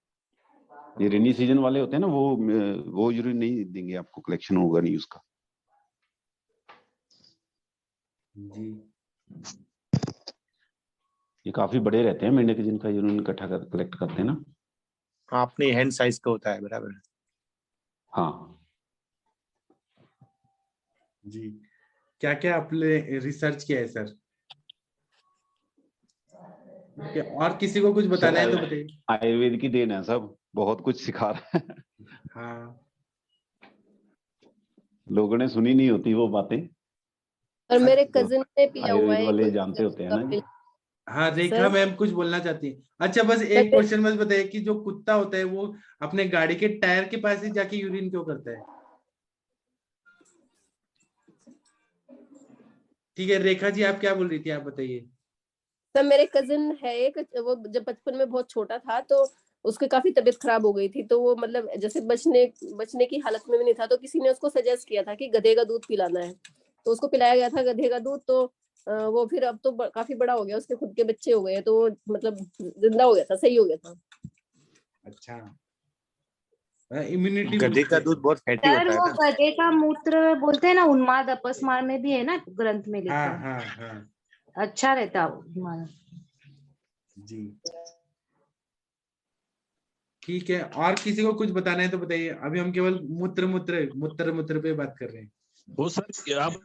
ये रेनी सीजन वाले होते हैं ना, वो यूरिन नहीं देंगे आपको, कलेक्शन होगा नहीं उसका
जी।
ये काफी बड़े रहते हैं मेंढक जिनका यूरिन इकट्ठा कलेक्ट करते हैं ना।
अपने हैंड साइज का होता है, बराबर।
हाँ
जी। क्या क्या आपने रिसर्च किया है सर? और किसी को कुछ बताना है तो बताइए।
आयुर्वेद की देन है, सब बहुत कुछ सिखा रहा है।
हाँ,
लोगों ने सुनी नहीं होती वो बातें,
और मेरे कजिन ने पिया हुआ
आयुर्वेद
है
वाले जानते होते हैं ना जी।
हाँ, रेखा मैम कुछ बोलना चाहती है। अच्छा, बस एक क्वेश्चन बस बताइए कि जो कुत्ता होता है वो अपने गाड़ी के टायर के पास ही जाके यूरिन क्यों करता है? ठीक है, रेखा जी आप क्या बोल रही थी, आप बताइए।
सर मेरे कजिन है एक, वो जब बचपन में बहुत छोटा था तो उसकी काफी तबीयत खराब हो गई थी, तो वो मतलब जैसे बचने की हालत में भी नहीं था, तो किसी ने उसको सजेस्ट किया था कि गधे का दूध पिलाना है, तो उसको पिलाया गया था गधे का दूध। तो वो फिर अब तो काफी बड़ा हो गया, उसके खुद के बच्चे हो गए, तो मतलब जिंदा हो गया था, सही हो गया था।
अच्छा, इम्यूनिटी
गधे का दूध बहुत फैटी होता है।
वो गधे का मूत्र बोलते हैं ना, उन्माद अपस्मार में भी है ना, ग्रंथ में लिखा है।
हाँ, हाँ, हाँ।
अच्छा रहता है
जी। ठीक है, और किसी को कुछ बताना है तो बताइए। अभी हम केवल मूत्र पे बात कर रहे हैं।
वो सर आप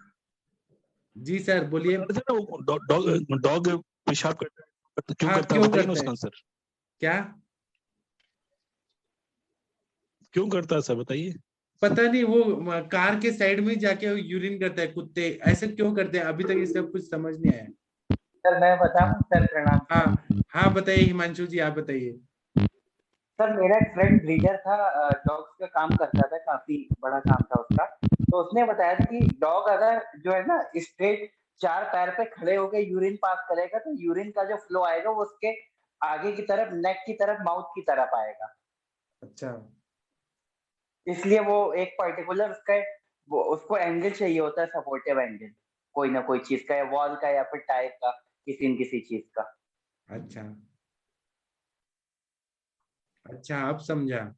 जी सर बोलिए।
डॉग पेशाब करता है, क्यों करता है उसका आंसर
क्या?
क्यों करता है सर बताइए।
पता नहीं, वो कार के साइड में जाके यूरिन करता है कुत्ते, ऐसे क्यों करते हैं? अभी तक इसका कुछ समझ नहीं आया।
सर मैं बताऊं सर? प्रणाम।
हाँ बताइए हिमांशु जी, आप बताइए।
सर मेरा एक फ्रेंड ब्रीडर था, डॉग्स का काम करता था, काफी बड़ा काम था उसका। तो उसने बताया था कि डॉग अगर जो है ना स्ट्रेट 4 पैर पे खड़े होकर यूरिन पास करेगा तो यूरिन का जो फ्लो आएगा वो उसके आगे की तरफ, नेक की तरफ, माउथ की तरफ आएगा।
अच्छा,
इसलिए वो एक पर्टिकुलर उसको एंगल चाहिए होता है, सपोर्टिव एंगल, कोई ना कोई चीज का, या वॉल का या फिर टायर का, किसी न किसी चीज का।
अच्छा अच्छा, अब समझा।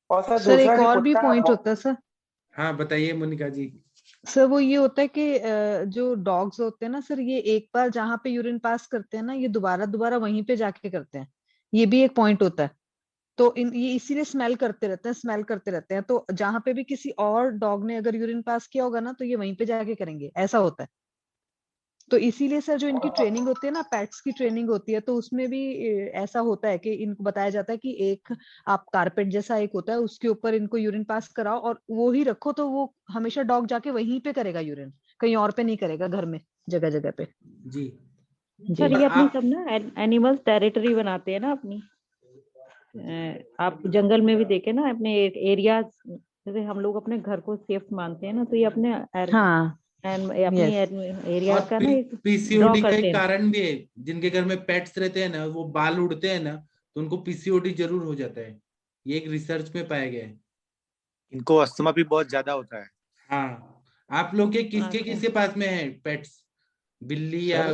और सर
सर एक
दूसरा
और भी
रिपोर्ट का
पॉइंट होता है सर।
हाँ बताइए मोनिका जी।
सर वो ये होता है कि जो डॉग्स होते हैं ना सर, ये एक बार जहाँ पे यूरिन पास करते हैं ना, ये दोबारा दोबारा वहीं पे जाके करते हैं। ये भी एक पॉइंट होता है। तो ये इसीलिए स्मेल करते रहते हैं। तो जहाँ पे भी किसी और डॉग ने अगर यूरिन पास किया होगा ना, तो ये वहीं पे जाके करेंगे, ऐसा होता है। तो इसीलिए सर जो इनकी ट्रेनिंग होती है ना, पेट्स की ट्रेनिंग होती है, तो उसमें भी ऐसा होता है कि इनको बताया जाता है कि एक आप कारपेट जैसा एक होता है, उसके ऊपर इनको यूरिन पास कराओ और वो ही रखो, तो वो हमेशा डॉग जाके वहीं पे करेगा यूरिन, कहीं और पे नहीं करेगा, घर में जगह जगह पे।
जी
सर ये अपनी सब ना एनिमल्स टेरिटरी बनाते हैं ना अपनी। आप जंगल में भी देखे ना, अपने एरिया, जैसे हम लोग अपने घर को सेफ मानते हैं ना, तो ये अपने
हाँ
अपनी एरिया
और
का ना एक ड्रॉ
पीसीओडी का
करते
एक
हैं।
कारण भी है। जिनके घर में पेट्स रहते हैं ना, वो बाल उड़ते हैं ना, तो उनको पीसीओडी जरूर हो जाता है। ये एक रिसर्च में पाया गया है।
इनको अस्थमा भी बहुत ज्यादा होता है।
हाँ, आप लोग के किसके किसके पास में है पेट्स, बिल्ली या?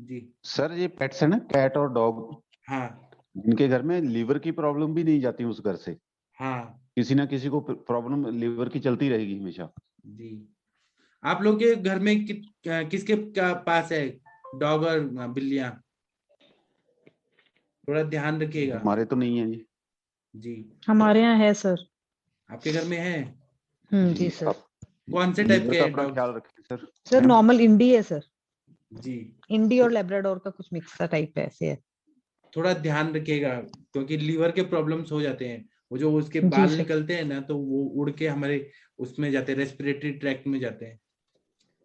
जी
सर ये पेट्स है ना, कैट और डॉग,
हाँ
जिनके घर में लीवर की प्रॉब्लम भी नहीं जाती उस घर से,
हाँ
किसी ना किसी को प्रॉब्लम लीवर की चलती रहेगी हमेशा।
जी। आप लोग के घर में किसके पास है डॉग और बिल्लियां? थोड़ा ध्यान रखिएगा।
हमारे तो नहीं है जी।
जी
हमारे यहाँ है सर।
आपके घर में है?
जी सर।
कौन से टाइप
लीवर
के
का
है
अपना
डॉग?
ख्याल रखें सर।
सर नॉर्मल इंडी है सर।
जी
इंडी और लेब्राडोर का कुछ मिक्स का टाइप ऐसे है।
थोड़ा ध्यान रखिएगा, क्योंकि लीवर के प्रॉब्लम्स हो जाते हैं। वो जो उसके
जी
बाल
सर।
निकलते हैं ना, तो वो उड़ के हमारे उसमें जाते हैं, रेस्पिरेटरी ट्रैक्ट में जाते हैं।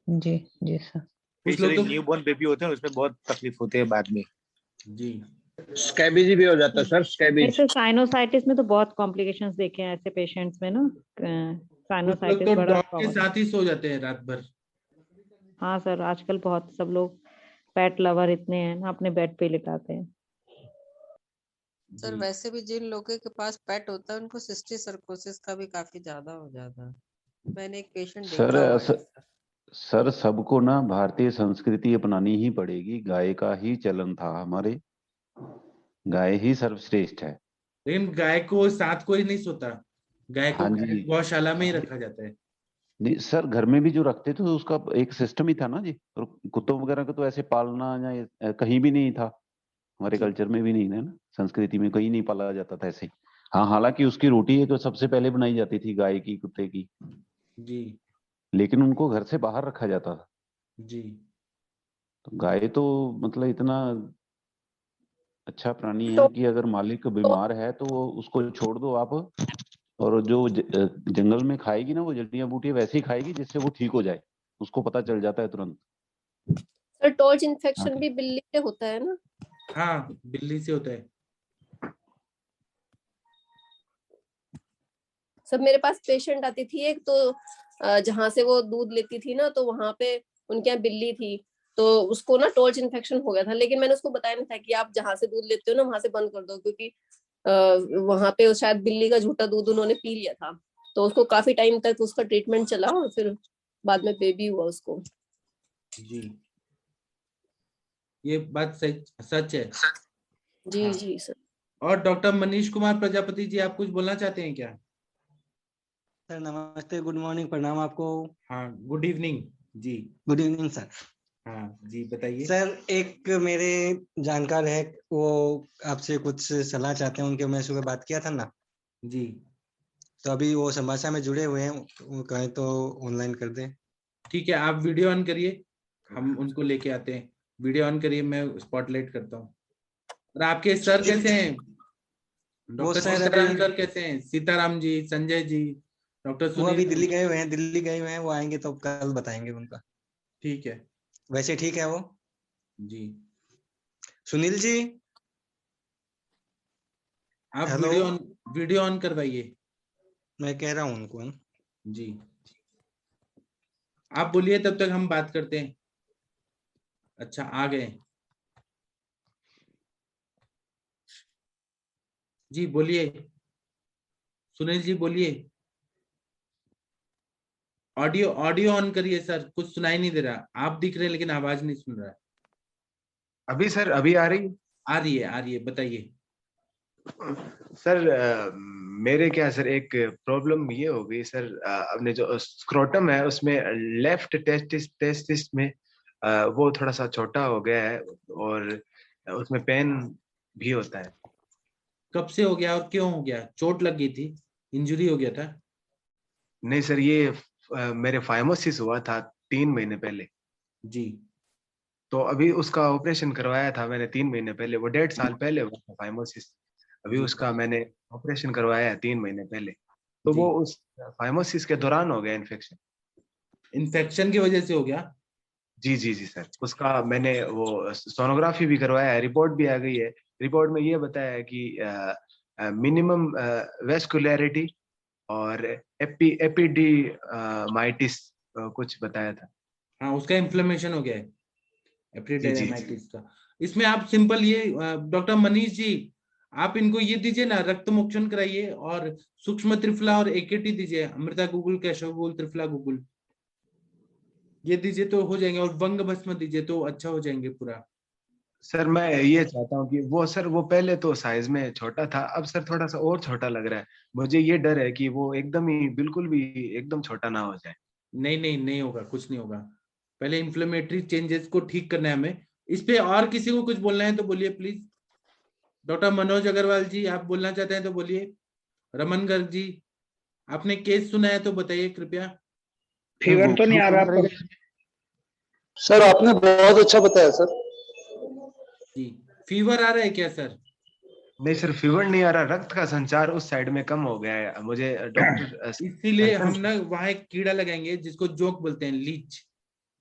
जी जी सर।
कुछ लोग तो
न्यूबॉर्न बेबी होते हैं, उसमें बहुत तकलीफ होती है बाद में।
जी
स्कैबीज भी हो जाता है सर, स्कैबीज।
ऐसे साइनोसाइटिस में तो बहुत कॉम्प्लिकेशंस देखे हैं ऐसे पेशेंट्स में ना।
कुछ लोग
साइनोसाइटिस
तो
बड़ा
डॉग के
कॉमन।
साथ ही सो जाते हैं रात भर।
हाँ सर, आजकल बहुत सब लोग पेट लवर इतने हैं ना, अपने बेड पे लिटाते हैं।
सर वैसे भी जिन लोगों के पास पेट होता है, उनको सिस्टिक सर्कोसिस का भी काफी ज्यादा हो जाता है। मैंने एक पेशेंट
सर
देखा हुआ है।
सर सबको ना भारतीय संस्कृति अपनानी ही पड़ेगी। गाय का ही चलन था हमारे, गाय ही सर्वश्रेष्ठ है।
लेकिन गाय को साथ कोई नहीं सोता, गाय को
हाँ जी।
गौशाला में ही रखा जाता है।
नहीं सर, घर में भी जो रखते थे तो उसका एक सिस्टम ही था ना जी। और कुत्तों वगैरह को तो ऐसे पालना या कहीं भी नहीं था, हमारे कल्चर में भी नहीं है ना, संस्कृति में कहीं नहीं पाला जाता था ऐसे। हाँ, हालांकि उसकी रोटी तो सबसे पहले बनाई जाती थी गाय की, कुत्ते की,
जी
लेकिन उनको घर से बाहर रखा जाता था।
जी।
तो गाय तो मतलब इतना अच्छा प्राणी है कि अगर मालिक बीमार है तो उसको छोड़ दो आप, और जो जंगल में खाएगी ना वो जड़ियां बूटियां वैसे ही खाएगी जिससे वो ठीक हो जाए, उसको पता चल जाता है तुरंत।
सर टॉर्च इन्फेक्शन भी बिल्ली से होता है ना?
हाँ बिल्ली से होता है।
सब मेरे पास पेशेंट आती थी एक, तो जहाँ से वो दूध लेती थी ना, तो वहां पे उनके यहाँ बिल्ली थी, तो उसको ना टॉर्च इन्फेक्शन हो गया था। लेकिन मैंने उसको बताया नहीं था कि आप जहाँ से दूध लेते हो ना, वहां से बंद कर दो, क्योंकि वहां पे शायद बिल्ली का झूठा दूध उन्होंने पी लिया था। तो उसको काफी टाइम तक उसका ट्रीटमेंट चला और फिर बाद में बेबी हुआ उसको।
जी ये बात सच है।
जी
हाँ।
जी सर।
और डॉक्टर मनीष कुमार प्रजापति जी, आप कुछ बोलना चाहते हैं क्या?
सर नमस्ते, गुड मॉर्निंग, प्रणाम आपको।
हाँ गुड इवनिंग जी।
Good evening sir.
हाँ जी बताइए।
सर एक मेरे जानकार है, वो आपसे कुछ सलाह चाहते हैं उनके, मैं सुबह बात किया था ना
जी।
तो अभी वो समाचार में जुड़े हुए हैं, वो कहें तो ऑनलाइन कर दें।
ठीक है, आप वीडियो ऑन करिए, हम उनको लेके आते हैं। वीडियो ऑन करिए, मैं स्पॉटलाइट करता हूँ। और आपके सर कैसे हैं? डॉक्टर सीताराम सर कैसे हैं? सीताराम जी, संजय जी, डॉक्टर
वो अभी
सुनील?
दिल्ली गए हुए हैं, वो आएंगे तो कल बताएंगे उनका।
ठीक है।
वैसे ठीक है वो
जी।
सुनील जी,
आप
हेलो,
वीडियो ऑन करवाइए।
मैं कह रहा हूँ उनको।
जी आप बोलिए, तब तक हम बात करते हैं। अच्छा आ गए जी, बोलिए सुनील जी, बोलिए। ऑडियो ऑन करिए सर, कुछ सुनाई नहीं दे रहा। आप दिख रहे हैं लेकिन आवाज नहीं सुन रहा है।
अभी सर, अभी आ रही?
आ रही है, बताइए।
सर मेरे क्या सर एक प्रॉब्लम ये हो गई सर, अपने जो स्क्रोटम है उसमें लेफ्ट टेस्टिस में वो थोड़ा सा छोटा हो गया है और उसमें पेन भी होता है।
कब से हो गया और क्यों हो गया? चोट लग गई थी, इंजरी हो गया था?
नहीं सर, ये मेरे फाइमोसिस हुआ था 3 महीने पहले
जी।
तो अभी उसका ऑपरेशन करवाया था मैंने 3 महीने पहले, वो 1.5 साल पहले हुआ था फाइमोसिस। अभी
जी।
उसका मैंने ऑपरेशन करवाया है 3 महीने पहले, तो
जी।
वो उस फाइमोसिस के दौरान हो गया
इन्फेक्शन की वजह से हो गया?
जी जी जी सर, उसका मैंने वो सोनोग्राफी भी करवाया है, रिपोर्ट भी आ गई है। रिपोर्ट में ये बताया है कि मिनिमम वेस्कुलरिटी और एपिडीमाइटिस कुछ बताया था।
हाँ, उसका इन्फ्लेमेशन हो गया है,
जी,
एपिडेमाइटिस का। इसमें आप सिंपल ये डॉक्टर मनीष जी, आप इनको ये दीजिए ना, रक्त मोक्षण कराइए और सूक्ष्म त्रिफला और एकेटी दीजिए, अमृता गुगुल, केशव गुगुल, त्रिफला गुगुल, ये दीजिए तो हो जाएंगे। और वंग भस्म दीजिए तो अच्छा हो जाएंगे पूरा।
सर मैं ये चाहता हूँ कि वो सर वो पहले तो साइज में छोटा था, अब सर थोड़ा सा और छोटा लग रहा है। मुझे ये डर है कि वो एकदम ही बिल्कुल भी एकदम छोटा ना हो जाए।
नहीं होगा, कुछ नहीं होगा। पहले इन्फ्लेमेटरी चेंजेस को ठीक करना है हमें। इस पे और किसी को कुछ बोलना है तो बोलिए प्लीज। डॉक्टर मनोज अग्रवाल जी, आप बोलना चाहते हैं तो बोलिए। रमन गर्ग जी, आपने केस सुना है तो बताइए कृपया।
फीवर तो नहीं आ रहा आपको?
सर आपने बहुत अच्छा बताया सर।
जी, फीवर आ रहा है क्या सर?
नहीं सर, फीवर नहीं आ रहा, रक्त का संचार उस साइड में कम हो गया है। मुझे डॉक्टर
इसीलिए हम ना वहां एक कीड़ा लगाएंगे जिसको जोक बोलते हैं, लीच।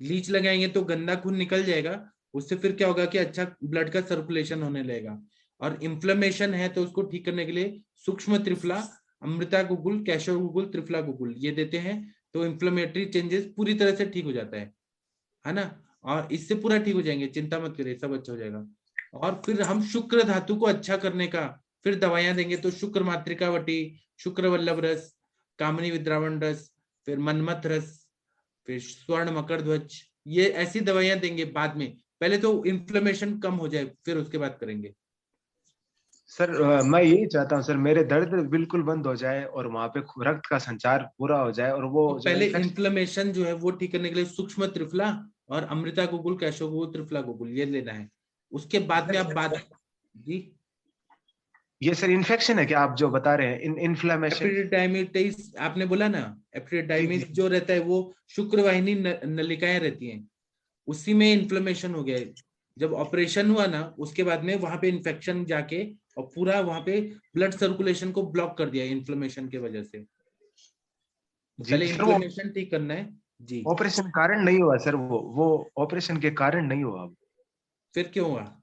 लीच लगाएंगे तो गंदा खून निकल जाएगा, उससे फिर क्या होगा कि अच्छा ब्लड का सर्कुलेशन होने लगेगा। और इन्फ्लेमेशन है तो उसको ठीक करने के लिए सूक्ष्म त्रिफला, अमृता गुगुल, केशव गुगुल, त्रिफला गुगुल ये देते हैं तो इन्फ्लेमेटरी चेंजेस पूरी तरह से ठीक हो जाता है ना। और इससे पूरा ठीक हो जाएंगे, चिंता मत करिए, सब अच्छा हो जाएगा। और फिर हम शुक्र धातु को अच्छा करने का फिर दवाइयां देंगे, तो शुक्र मातृका वटी, शुक्र वल्लभ रस, कामनी विद्रावण रस, फिर मनमथ रस, फिर स्वर्ण मकर ध्वज, ये ऐसी दवाइयां देंगे बाद में। पहले तो इन्फ्लेमेशन कम हो जाए फिर उसके बाद करेंगे।
सर मैं यही चाहता हूँ सर, मेरे दर्द बिल्कुल बंद हो जाए और वहां पे रक्त का संचार पूरा हो जाए। और वो
तो पहले इन्फ्लेमेशन जो है वो ठीक करने के लिए सूक्ष्म त्रिफला और अमृता गुगुल, केशव गुगुल, त्रिफला गुगुल ये लेना है। उसके बाद में आप बात जी।
ये सर इन्फेक्शन है क्या आप जो बता रहे हैं? इन्फ्लेमेशन
एपिडिडाइमिटिस आपने बोला ना, एपिडिडाइमिस जो रहता है वो शुक्र वाहिनी नलिकाएं रहती हैं, उसी में इन्फ्लेमेशन हो गया है। जब ऑपरेशन हुआ ना उसके बाद में वहां पे इन्फेक्शन जाके और पूरा वहां पे ब्लड सर्कुलेशन को ब्लॉक कर दिया इन्फ्लेमेशन की वजह से। पहले इन्फ्लेमेशन ठीक करना है जी।
ऑपरेशन कारण नहीं हुआ सर, वो ऑपरेशन के कारण नहीं हुआ।
फिर क्यों हुआ?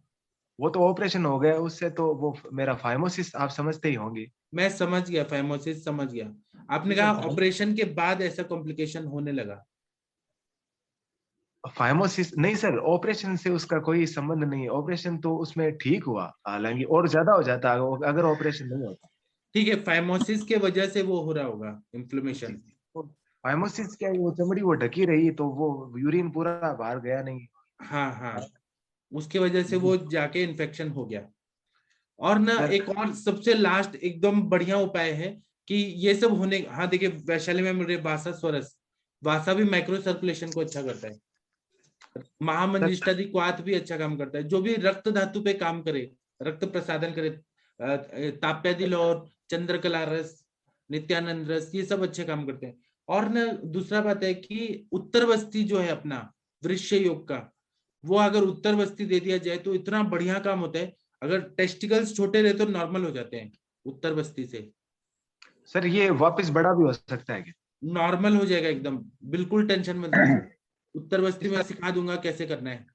वो तो ऑपरेशन हो गया उससे, तो वो मेरा फाइमोसिस आप समझते ही होंगे।
मैं समझ गया, फाइमोसिस समझ गया। आपने कहा ऑपरेशन के बाद ऐसा कॉम्प्लिकेशन होने लगा।
फाइमोसिस नहीं सर, ऑपरेशन से उसका कोई संबंध नहीं। ऑपरेशन तो उसमें ठीक हुआ, हालांकि और ज्यादा हो जाता अगर ऑपरेशन नहीं होता।
ठीक है, फाइमोसिस के वजह से वो हो रहा होगा इन्फ्लेमेशन।
फाइमोसिस क्या, वो चमड़ी वो ढकी रही तो वो यूरिन पूरा बाहर गया नहीं।
हाँ, उसके वजह से वो जाके इन्फेक्शन हो गया। और ना एक और सबसे लास्ट एकदम बढ़िया उपाय है कि ये सब होने, हाँ देखिए वैशाली में मेरे वासा स्वरस, वासा भी माइक्रो सर्कुलेशन को अच्छा करता है। महामंजिष्ठादि क्वाथ भी अच्छा काम करता है। जो भी रक्त धातु पे काम करे, रक्त प्रसादन करे, ताप्यादिल और चंद्रकला रस, नित्यानंद रस, ये सब अच्छे काम करते हैं। और ना दूसरा बात है कि उत्तर बस्ती जो है अपना वृश्य योग का, वो अगर उत्तर बस्ती दे दिया जाए तो इतना बढ़िया काम होता है। अगर टेस्टिकल्स छोटे रहे तो नॉर्मल हो जाते हैं उत्तर बस्ती से।
सर ये वापस बड़ा भी हो सकता है क्या?
नॉर्मल हो जाएगा एकदम, बिल्कुल टेंशन मत लीजिए। उत्तर बस्ती में सिखा दूंगा कैसे करना है।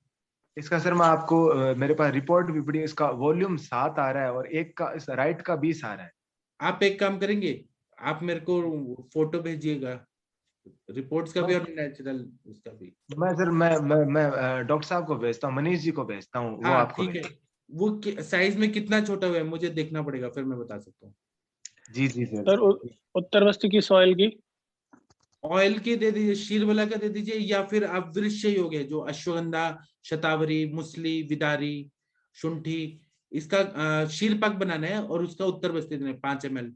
इसका सर मैं आपको मेरे पास रिपोर्ट भी पड़ी, इसका वॉल्यूम 7 आ रहा है और एक का राइट का 20 आ रहा है।
आप एक काम करेंगे, आप मेरे को फोटो भेजिएगा रिपोर्ट्स का भी और नेचुरल उसका भी।
मैं सर मैं डॉक्टर साहब को भेजता हूँ, मनीष जी को भेजता हूँ, वो आपको
ठीक है। वो साइज में कितना छोटा हुआ है मुझे देखना पड़ेगा, फिर मैं बता सकता हूँ।
जी
सर उत्तर बस्ती की सॉइल की
ऑयल की दे दीजिए, शीरबला का दे दीजिए, या फिर आप वृक्ष योग है जो अश्वगंधा, शतावरी, मुसली, विदारी, शुंठी, इसका शीरपक बनाना है और उसका उत्तर बस्ती देना है 5 ml।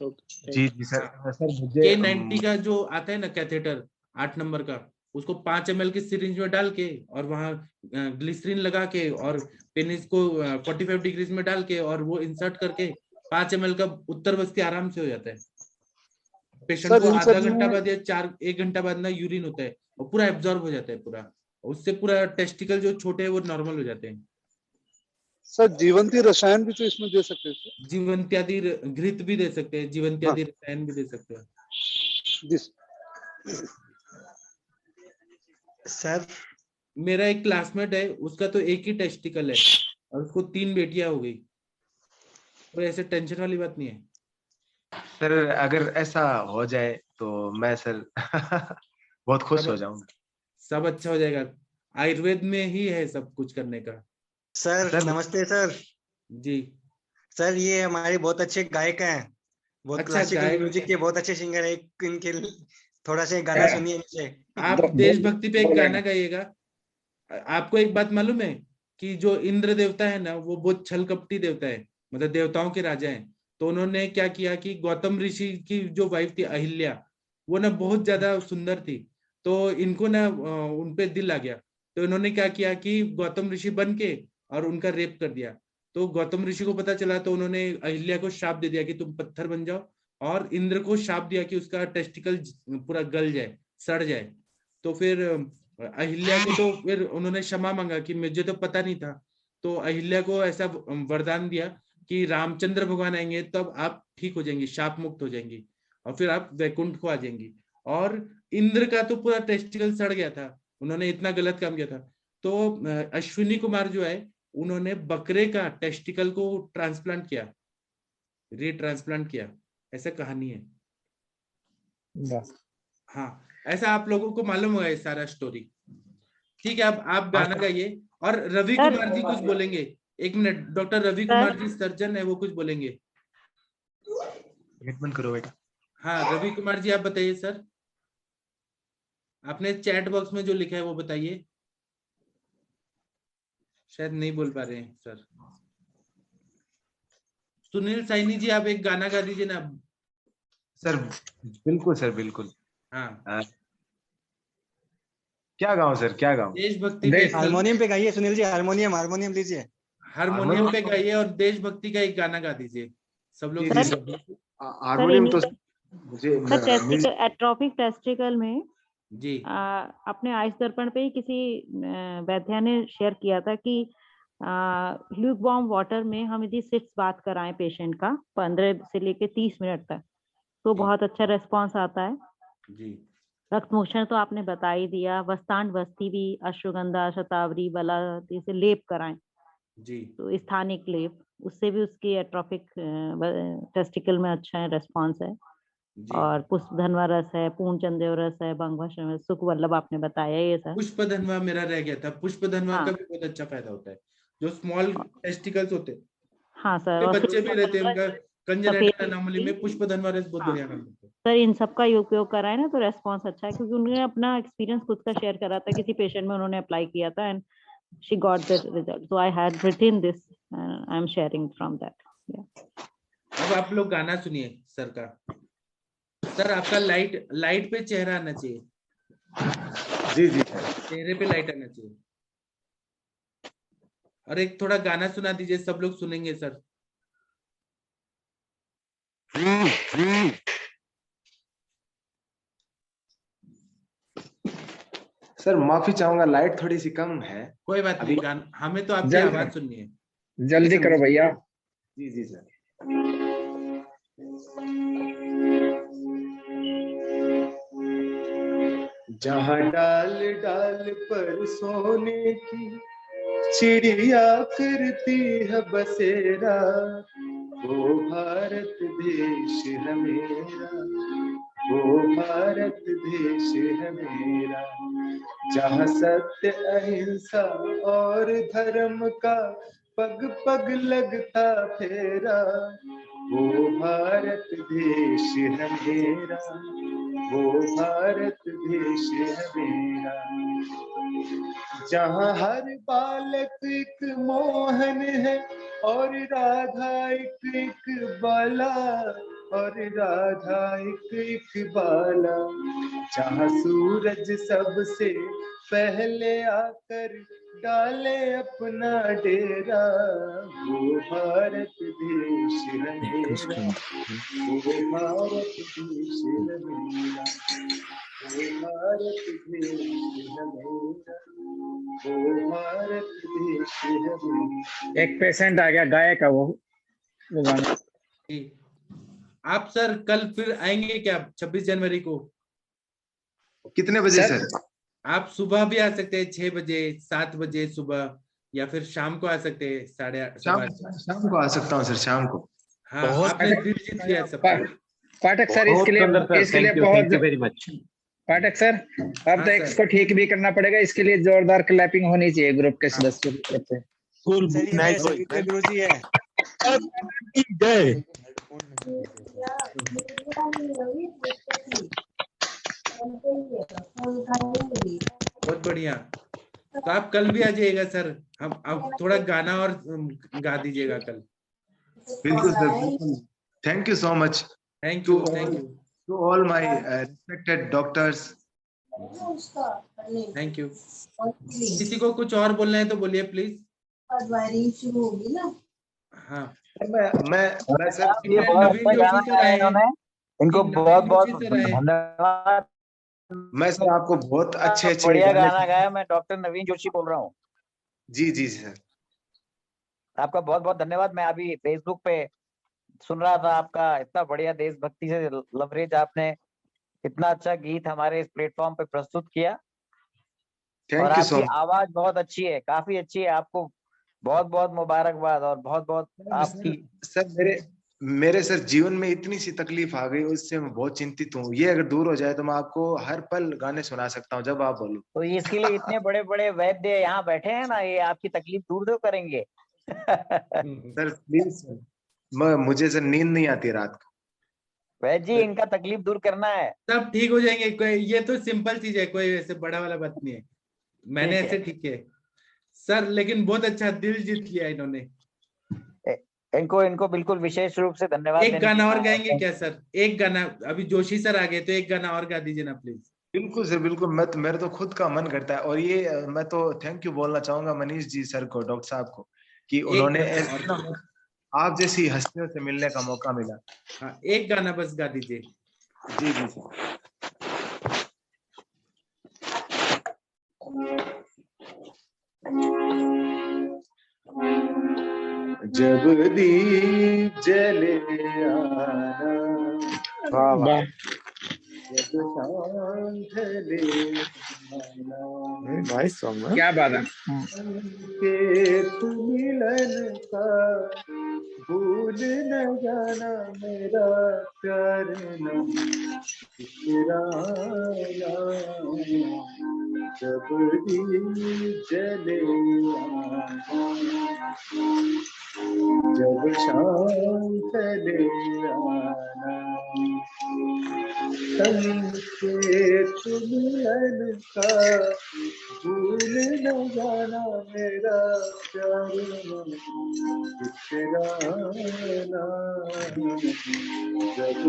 जी जी सर। सर मुझे
K90 का जो आता है ना कैथेटर 8 नंबर का, उसको 5 ml की सिरिंज में डाल के और वहां ग्लिसरीन लगा के और पेनिस को 45 डिग्रीज में डाल के और वो इंसर्ट करके 5 ml का उत्तर बस्ती आराम से हो जाता है। पेशेंट को आधा घंटा बाद या 1 घंटा बाद ना यूरिन होता है और पूरा एब्जॉर्ब हो जाता है पूरा, उससे पूरा टेस्टिकल जो छोटे हैं वो नॉर्मल हो जाते हैं।
सर जीवंती रसायन भी तो इसमें दे सकते हैं?
जीवंत्यादि घृत भी दे सकते हैं, जीवंत्यादि रसायन भी दे सकते हैं।
सर
मेरा एक क्लासमेट है, उसका तो एक ही टेस्टिकल है और उसको 3 बेटियां हो गई, तो ऐसे टेंशन वाली बात नहीं है।
सर अगर ऐसा हो जाए तो मैं सर बहुत खुश हो जाऊंगा।
सब अच्छा हो जाएगा, आयुर्वेद में ही है सब कुछ करने का।
सर नमस्ते सर।
जी
सर ये हमारे बहुत अच्छे गायक हैं, बहुत
अच्छा,
क्लासिकल
गायक
म्यूजिक के बहुत अच्छे सिंगर है। इनके थोड़ा सा गाना सुनिए इनसे।
आप देशभक्ति पे एक गाना गाइएगा। आपको एक बात मालूम है कि जो इंद्र देवता है ना वो बहुत छल कपटी देवता है, मतलब देवताओं के राजा हैं। तो उन्होंने क्या किया कि गौतम ऋषि की जो वाइफ थी अहिल्या, वो ना बहुत ज्यादा सुंदर थी, तो इनको ना उनपे दिल आ गया। तो इन्होंने क्या किया कि गौतम ऋषि बन के और उनका रेप कर दिया। तो गौतम ऋषि को पता चला तो उन्होंने अहिल्या को शाप दे दिया कि तुम पत्थर बन जाओ, और इंद्र को शाप दिया कि उसका टेस्टिकल पूरा गल जाए, सड़ जाए। तो फिर अहिल्या को तो फिर उन्होंने क्षमा मांगा कि मुझे तो पता नहीं था। तो अहिल्या को ऐसा वरदान दिया कि रामचंद्र भगवान आएंगे तब आप ठीक हो जाएंगी, शाप मुक्त हो जाएंगी और फिर आप वैकुंठ को आ जाएंगी। और इंद्र का तो पूरा टेस्टिकल सड़ गया था, उन्होंने इतना गलत काम किया था। तो अश्विनी कुमार जो है उन्होंने बकरे का टेस्टिकल को ट्रांसप्लांट किया, रीट्रांसप्लांट किया, ऐसा कहानी है। हाँ, ऐसा आप लोगों को मालूम होगा ये सारा स्टोरी। ठीक है, अब आप गाना गाइए। और रवि कुमार जी कुछ बोलेंगे। 1 minute, doctor Ravi Kumar ji surgeon है, वो कुछ बोलेंगे।
बंद करो बेटा।
हाँ, रवि कुमार जी आप बताइए सर, आपने चैट बॉक्स में जो लिखा है वो बताइए। शायद नहीं बोल पा रहे हैं सर। सुनील साइनी जी आप एक गाना गा दीजिए ना।
सर बिल्कुल सर, बिल्कुल।
हाँ,
क्या गाऊं सर, क्या गाऊं?
देशभक्ति पे
हारमोनियम पे गाइए सुनील जी, हारमोनियम लीजिए।
हारमोनियम पे गाइए और देशभक्ति का एक गाना गा दीजिए सब लोग।
हारमोनियम तो मुझे
एट्रोफिक टेस्टिकल में
जी
अपने आयुष दर्पण पे ही किसी वैद्या ने शेयर किया था कि ल्यूक वार्म वाटर में हम यदि 6 बात कराएं पेशेंट का 15 से लेके 30 मिनट तक, तो बहुत अच्छा रेस्पॉन्स आता है।
जी,
रक्त मोचन तो आपने बता ही दिया। वस्तांड वस्ती भी अश्वगंधा, शतावरी, बला से लेप कराएं
जी,
तो स्थानिक लेप, उससे भी उसकी एट्रोफिक टेस्टिकल में अच्छा रेस्पॉन्स है। और पुष्प धनवा रस है, पूर्ण चंदेव रस है, भंगवा सुख वल्लभ आपने बताया ये सर।
पुष्प धनवा मेरा रह गया था, पुष्प धनवा का भी बहुत अच्छा फायदा होता है। जो स्मॉल टेस्टिकल्स होते हैं,
हाँ सर, और
बच्चे भी रहते हैं, उनका कंजेनिटल एनोमली में पुष्प धनवा रस बहुत बढ़िया काम करता है।
सर इन सब का उपयोग कराए ना तो रेस्पॉन्स अच्छा है, क्योंकि उन्होंने अपना एक्सपीरियंस खुद का शेयर करा था, किसी पेशेंट में उन्होंने अप्लाई किया था and she got the result, so I had written this, I am sharing from that.
अब आप लोग गाना सुनिए सर का। सर आपका लाइट पे चेहरा आना चाहिए।
जी जी,
चेहरे पे लाइट आना चाहिए। और एक थोड़ा गाना सुना दीजिए, सब लोग सुनेंगे सर।
सर माफी चाहूंगा, लाइट थोड़ी सी कम है।
कोई बात नहीं, गाना हमें तो आपकी आवाज सुननी है।
जल्दी करो भैया।
जी जी सर। जहाँ डाल डाल पर सोने की चिड़िया करती है बसेरा, वो भारत देश है मेरा, वो भारत देश है मेरा। जहाँ सत्य अहिंसा और धर्म का पग पग लगता फेरा, वो भारत देश है मेरा, वो भारत देश है मेरा। जहाँ हर बालक एक मोहन है और राधा एक बाला, और राधा एक बाला। जहाँ सूरज सबसे पहले आकर डाले अपना डेरा, वो भारत देश है मेरा, वो भारत देश है मेरा, वो भारत देश है मेरा, वो भारत देश है मेरा।
एक पेशेंट आ गया, गायक है वो गाना।
आप सर कल फिर आएंगे क्या 26 जनवरी को?
कितने बजे सर?
आप सुबह भी आ सकते हैं 6 बजे, 7 बजे सुबह, या फिर शाम को आ सकते हैं 8:30।
शाम को आ सकता हूँ सर, शाम को।
हाँ, आपने दिल जीत लिया सबका।
पाठक सर इसके लिए बहुत
वेरी मच।
पाठक सर, अब तो इसको ठीक भी करना पड़ेगा, इसके लिए जोरदार क्लैपिंग होनी चाहिए ग्रुप के सदस्यों की तरफ से।
गुरुजी है।
बहुत बढ़िया। तो आप कल भी आ जाइएगा सर, हम आप थोड़ा गाना और गा दीजिएगा कल।
बिल्कुल sir, thank you so much.
Thank you
to all my respected doctors.
Thank you. किसी को कुछ और बोलना है तो बोलिए प्लीज।
शुरू होगी ना।
हाँ,
मैं सर,
ये बहुत अच्छा गाना गाया इन्होंने, इनको बहुत बहुत धन्यवाद।
मैं सर आपको बहुत अच्छे
बढ़िया गाना गाया। मैं डॉक्टर नवीन जोशी बोल रहा हूँ।
जी जी सर,
आपका बहुत बहुत धन्यवाद। मैं अभी फेसबुक पे सुन रहा था आपका, इतना बढ़िया देशभक्ति से लवरेज आपने इतना अच्छा गीत हमारे इस प्लेटफॉर्म पे प्रस्तुत किया। और आपकी आवाज बहुत अच्छी है, काफी अच्छी है। आपको बहुत बहुत मुबारकबाद और बहुत बहुत आपकी।
सर मेरे सर जीवन में इतनी सी तकलीफ आ गई, उससे मैं बहुत चिंतित हूँ। ये अगर दूर हो जाए तो मैं आपको हर पल गाने सुना सकता हूँ जब आप बोलो।
तो इसके लिए इतने बड़े बड़े वैद्य यहाँ बैठे हैं ना, ये आपकी तकलीफ दूर तो करेंगे।
सर प्लीज, मुझे सर नींद नहीं आती रात को।
वैद्य जी, इनका तकलीफ दूर करना है।
सब ठीक हो जाएंगे। कोई ये तो सिंपल चीज है, कोई ऐसे बड़ा वाला बात नहीं है। मैंने ऐसे ठीक है सर, लेकिन बहुत अच्छा दिल जीत लिया इन्होंने।
इनको बिल्कुल विशेष रूप से धन्यवाद।
एक गाना और गाएंगे क्या सर? एक गाना, अभी जोशी सर आ गए तो एक गाना और गा दीजिए ना प्लीज।
बिल्कुल सर, बिल्कुल। मेरे तो खुद का मन करता है। और ये मैं तो थैंक यू बोलना चाहूंगा मनीष जी सर को, डॉक्टर साहब को, कि उन्होंने आप जैसी हस्तियों से मिलने का मौका मिला।
हाँ, एक गाना बस गा दीजिए।
जी जी सर। जब दीप जले आना,
वाह,
जब शाम ढले आना,
नाइस सॉन्ग है।
क्या बात है।
के तू मिलन का भूल न जाना, मेरा प्यार न बिसराना। जब दीप जले आना, जब शाम ढले आना, संग के तू मिलन का भूल न जाना, मेरा प्यार न बिसराना। जब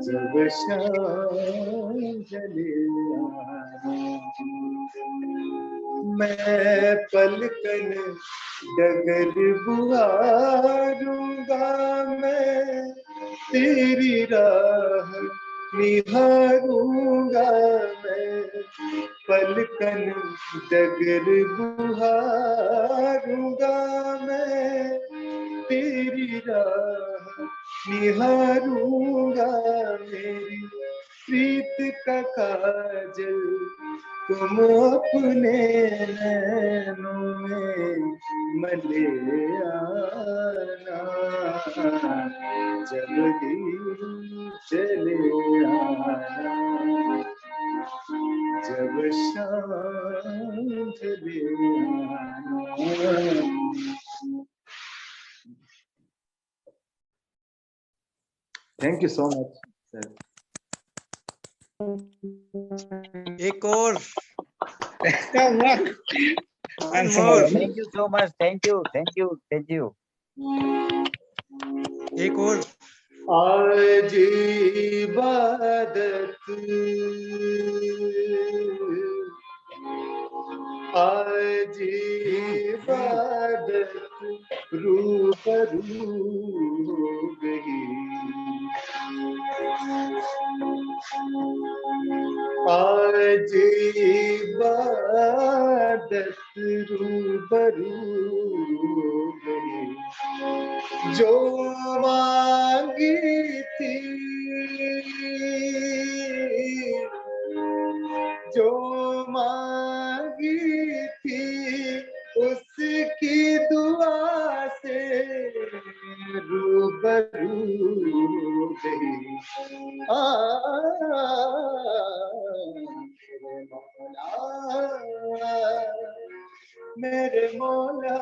जब शाम ढले आना, मैं पलकन डगर बुहारूंगा, मैं तेरी राह निहारूंगा, मैं पलकन डगर बुहारूंगा, मैं तेरी राह निहारूंगा। मेरी प्रीत का काजल तुम अपने नैनों में मले आना, जब दीप जले आना, जब शाम ढले आना। Thank you so much sir.
एक और
thank you so much, thank you, thank you, thank you.
एक और
आज इबादत, आज इबादत रूबरू गई, आज इबादत रूबरू गई, जो मांगी थी, जो मांगी थी उसकी दुआ से रूबरू गई। मेरे मौला,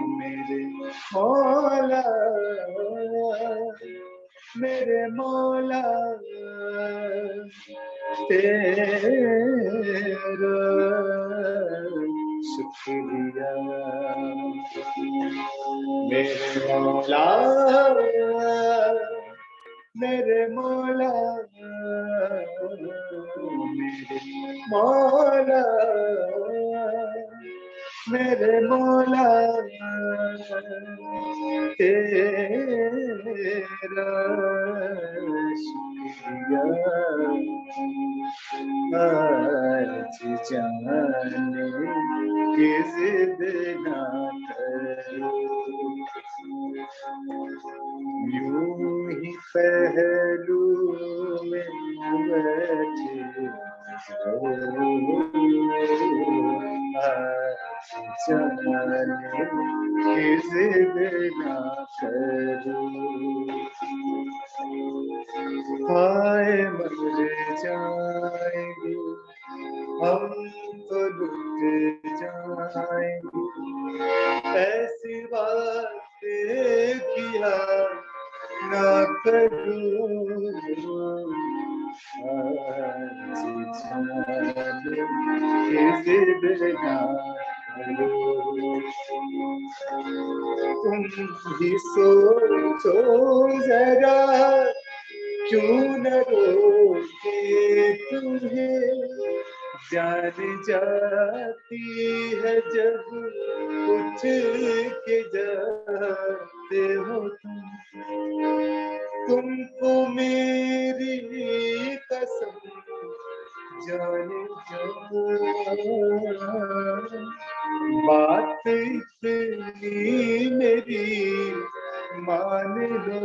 मेरे मौला, मेरे मौला, तेरा शुक्रिया, मेरे मौला, मेरे मौला, मेरे मौला, मेरे मौला, तेरा शुक्रिया, आज जाने की जिद ना करो, यूं ही पहलू में बैठे रहो, आज जाने की जिद ना करो, हाय मर जाएंगे हम तो लुट जाएंगे, ऐसी बातें किया ना करूं, आज जाने की जिद ना करो, तुम भी सोचो जरा, क्यों न रोके तुम्हें, जान जाती है जब उठ के जाते हो तुमको मेरी कसम जाने जा, बात इतनी मेरी मान लो,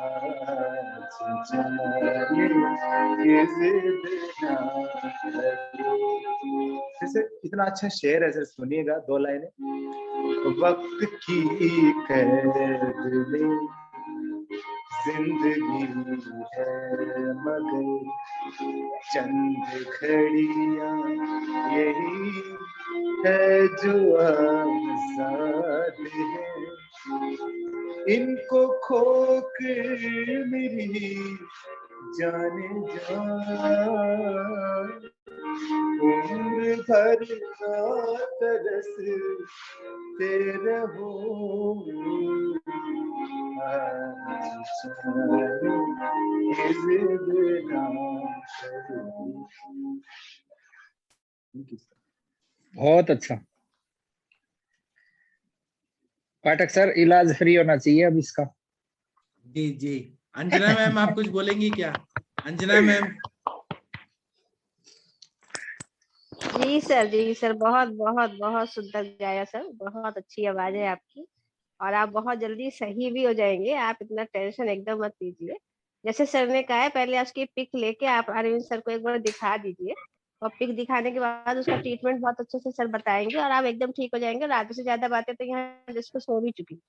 आज जाने की जिद ना करो। जैसे इतना अच्छा शेर है सर, सुनिएगा 2 लाइनें। वक्त की कैद में जिंदगी है मगर चंद घड़ियां यही है जो आजाद है, इनको खो कर मेरी जाने जा, उम्र भर ना तरसते रहो, आज जाने की जिद ना करो।
बहुत अच्छा पाठक सर, इलाज फ्री होना चाहिए अब इसका।
जी जी। अंजना मैम आप कुछ बोलेंगी क्या? अंजना मैम।
जी सर, बहुत बहुत बहुत सुंदर गाया सर, बहुत अच्छी आवाज है आपकी और आप बहुत जल्दी सही भी हो जाएंगे, आप इतना टेंशन एकदम मत लीजिए। जैसे सर ने कहा है, पहले उसकी पिक लेके आप अरविंद सर को एक बार दिखा दीजिए और पिक दिखाने के बाद उसका ट्रीटमेंट बहुत अच्छे से सर बताएंगे और आप एकदम ठीक हो जाएंगे। आधे से ज्यादा बातें तो यहाँ डिस्कस हो भी चुकी।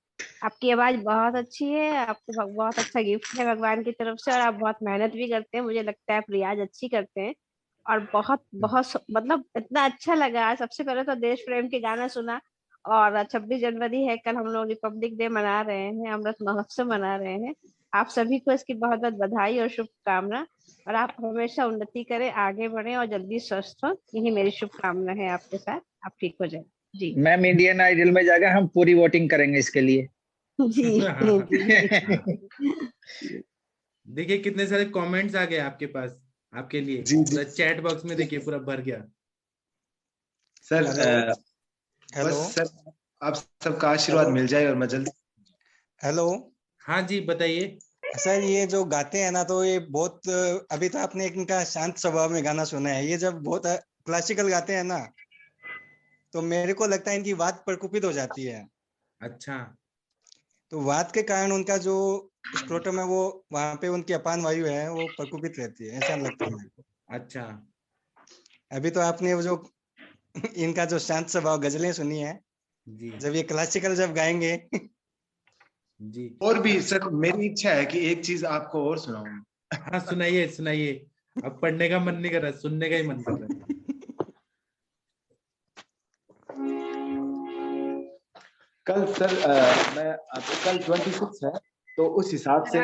आपकी आवाज बहुत अच्छी है, आपको बहुत अच्छा गिफ्ट है भगवान की तरफ से और आप बहुत मेहनत भी करते हैं, मुझे लगता है आप रियाज अच्छी करते हैं और बहुत बहुत मतलब इतना अच्छा लगा। सबसे पहले तो देश प्रेम के गाना सुना और 26 जनवरी है, कल हम लोग रिपब्लिक डे मना रहे हैं, अमृत महोत्सव मना रहे हैं, आप सभी को इसकी बहुत बहुत बधाई और शुभकामना, और आप हमेशा उन्नति करें, आगे बढ़े और जल्दी स्वस्थ हो, यही मेरी शुभकामना है आपके साथ। आप ठीक हो जाए जी।
मैम इंडियन आइडल में जाकर हम पूरी वोटिंग करेंगे इसके लिए।
जी
देखिए कितने सारे कमेंट्स आ गए आपके पास, आपके लिए। पूरा चैट बॉक्स में देखिए पूरा भर गया।
सर
हेलो
बस सर आप सबका आशीर्वाद मिल जाए और मैं जल्दी।
हेलो
हाँ जी बताइए।
सर ये जो गाते हैं ना, तो ये बहुत अभी तो आपने एक इनका शांत स्वभाव में गाना सुना है, ये जब बहुत क्लासिकल गाते हैं ना, तो मेरे को लगता है इनकी बात प्रकोपित हो जाती है।
अच्छा।
तो वात के कारण उनका जो स्क्रोटम है, वो वहां पे उनकी अपान वायु है वो प्रकोपित रहती है, ऐसा लगता है मेरे को।
अच्छा।
अभी तो आपने वो जो इनका जो शांत स्वभाव गजलें सुनी है
जी,
जब ये क्लासिकल जब गाएंगे
जी।
और भी सर मेरी इच्छा है कि एक चीज आपको और सुनाऊं।
हाँ सुनाइए सुनाइए, अब पढ़ने का मन नहीं कर रहा, सुनने का ही मन कर रहा है।
कल सर मैं कल 26 है, तो उस हिसाब से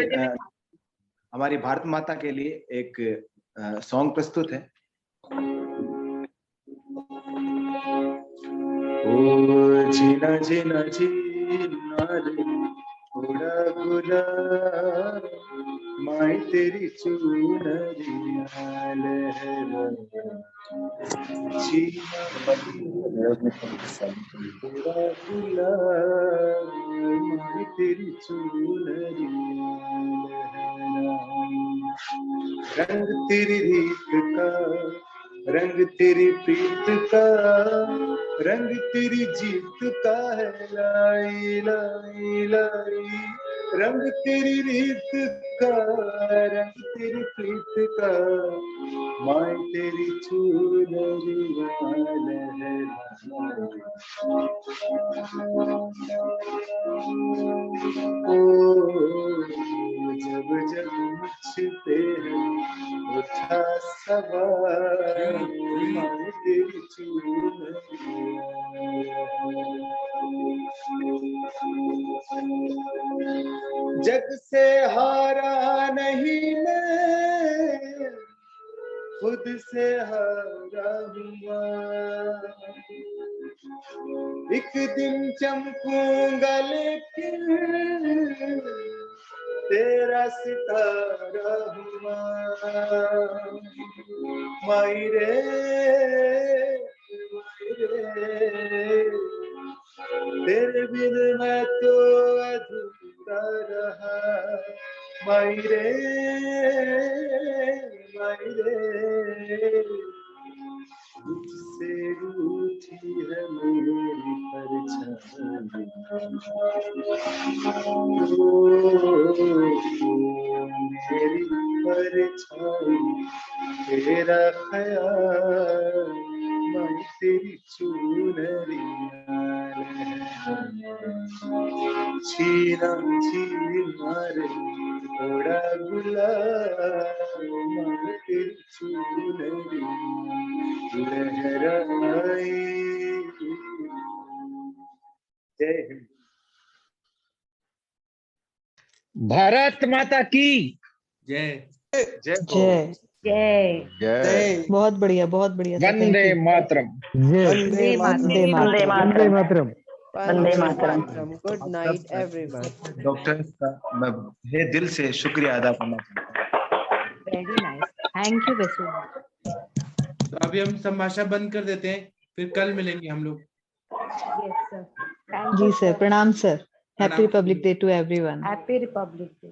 हमारी भारत माता के लिए एक सॉन्ग प्रस्तुत है। ओ जीना जीना जीना रे थोड़ा गुला माई तेरी चूनरिया लहरा जीना थोड़ा गुला माई तेरी चूनरिया लहरा रंग तेरी रीत का, रंग तेरी प्रीत का, रंग तेरी जीत का है लाई लाई लाई, रंग तेरी रीत का, रंग तेरी प्रीत का, माई तेरी चूनरिया लहरा। ओ जब जब मुझ पे है उठा सवार माई तेरी चूनरिया। जग से हारा नहीं मैं, खुद से हारा हुआ, एक दिन चमकूंगा लेकिन तेरा सितारा हुआ। माई रे तेरे बिन मैं तो अधूरा रहा। माई रे तुझसे रूठी है मेरी परछाई, मेरी परछाई तेरा ख्याल माई तेरी चूनरिया छीना छीना रे थोड़ा गुलाब माई तेरी चूनरिया लहराई। जय हिंद।
भारत माता की
जय
जय
जय
जय
जय।
बहुत बढ़िया sir, thank
Vande
you.
Mataram.
Vande
Vande Mataram.
Vande Mataram. Good night everyone.
Doctor का मैं ये दिल से शुक्रिया अदा करना चाहता हूँ।
वेरी नाइस, थैंक यू वसु।
तो अभी हम संभाषा बंद कर देते हैं, फिर कल मिलेंगे हम लोग।
यस सर, थैंक
जी
यू
सर, प्रणाम सर। हैप्पी
प्रणाम।
Republic day to everyone.
Happy republic day.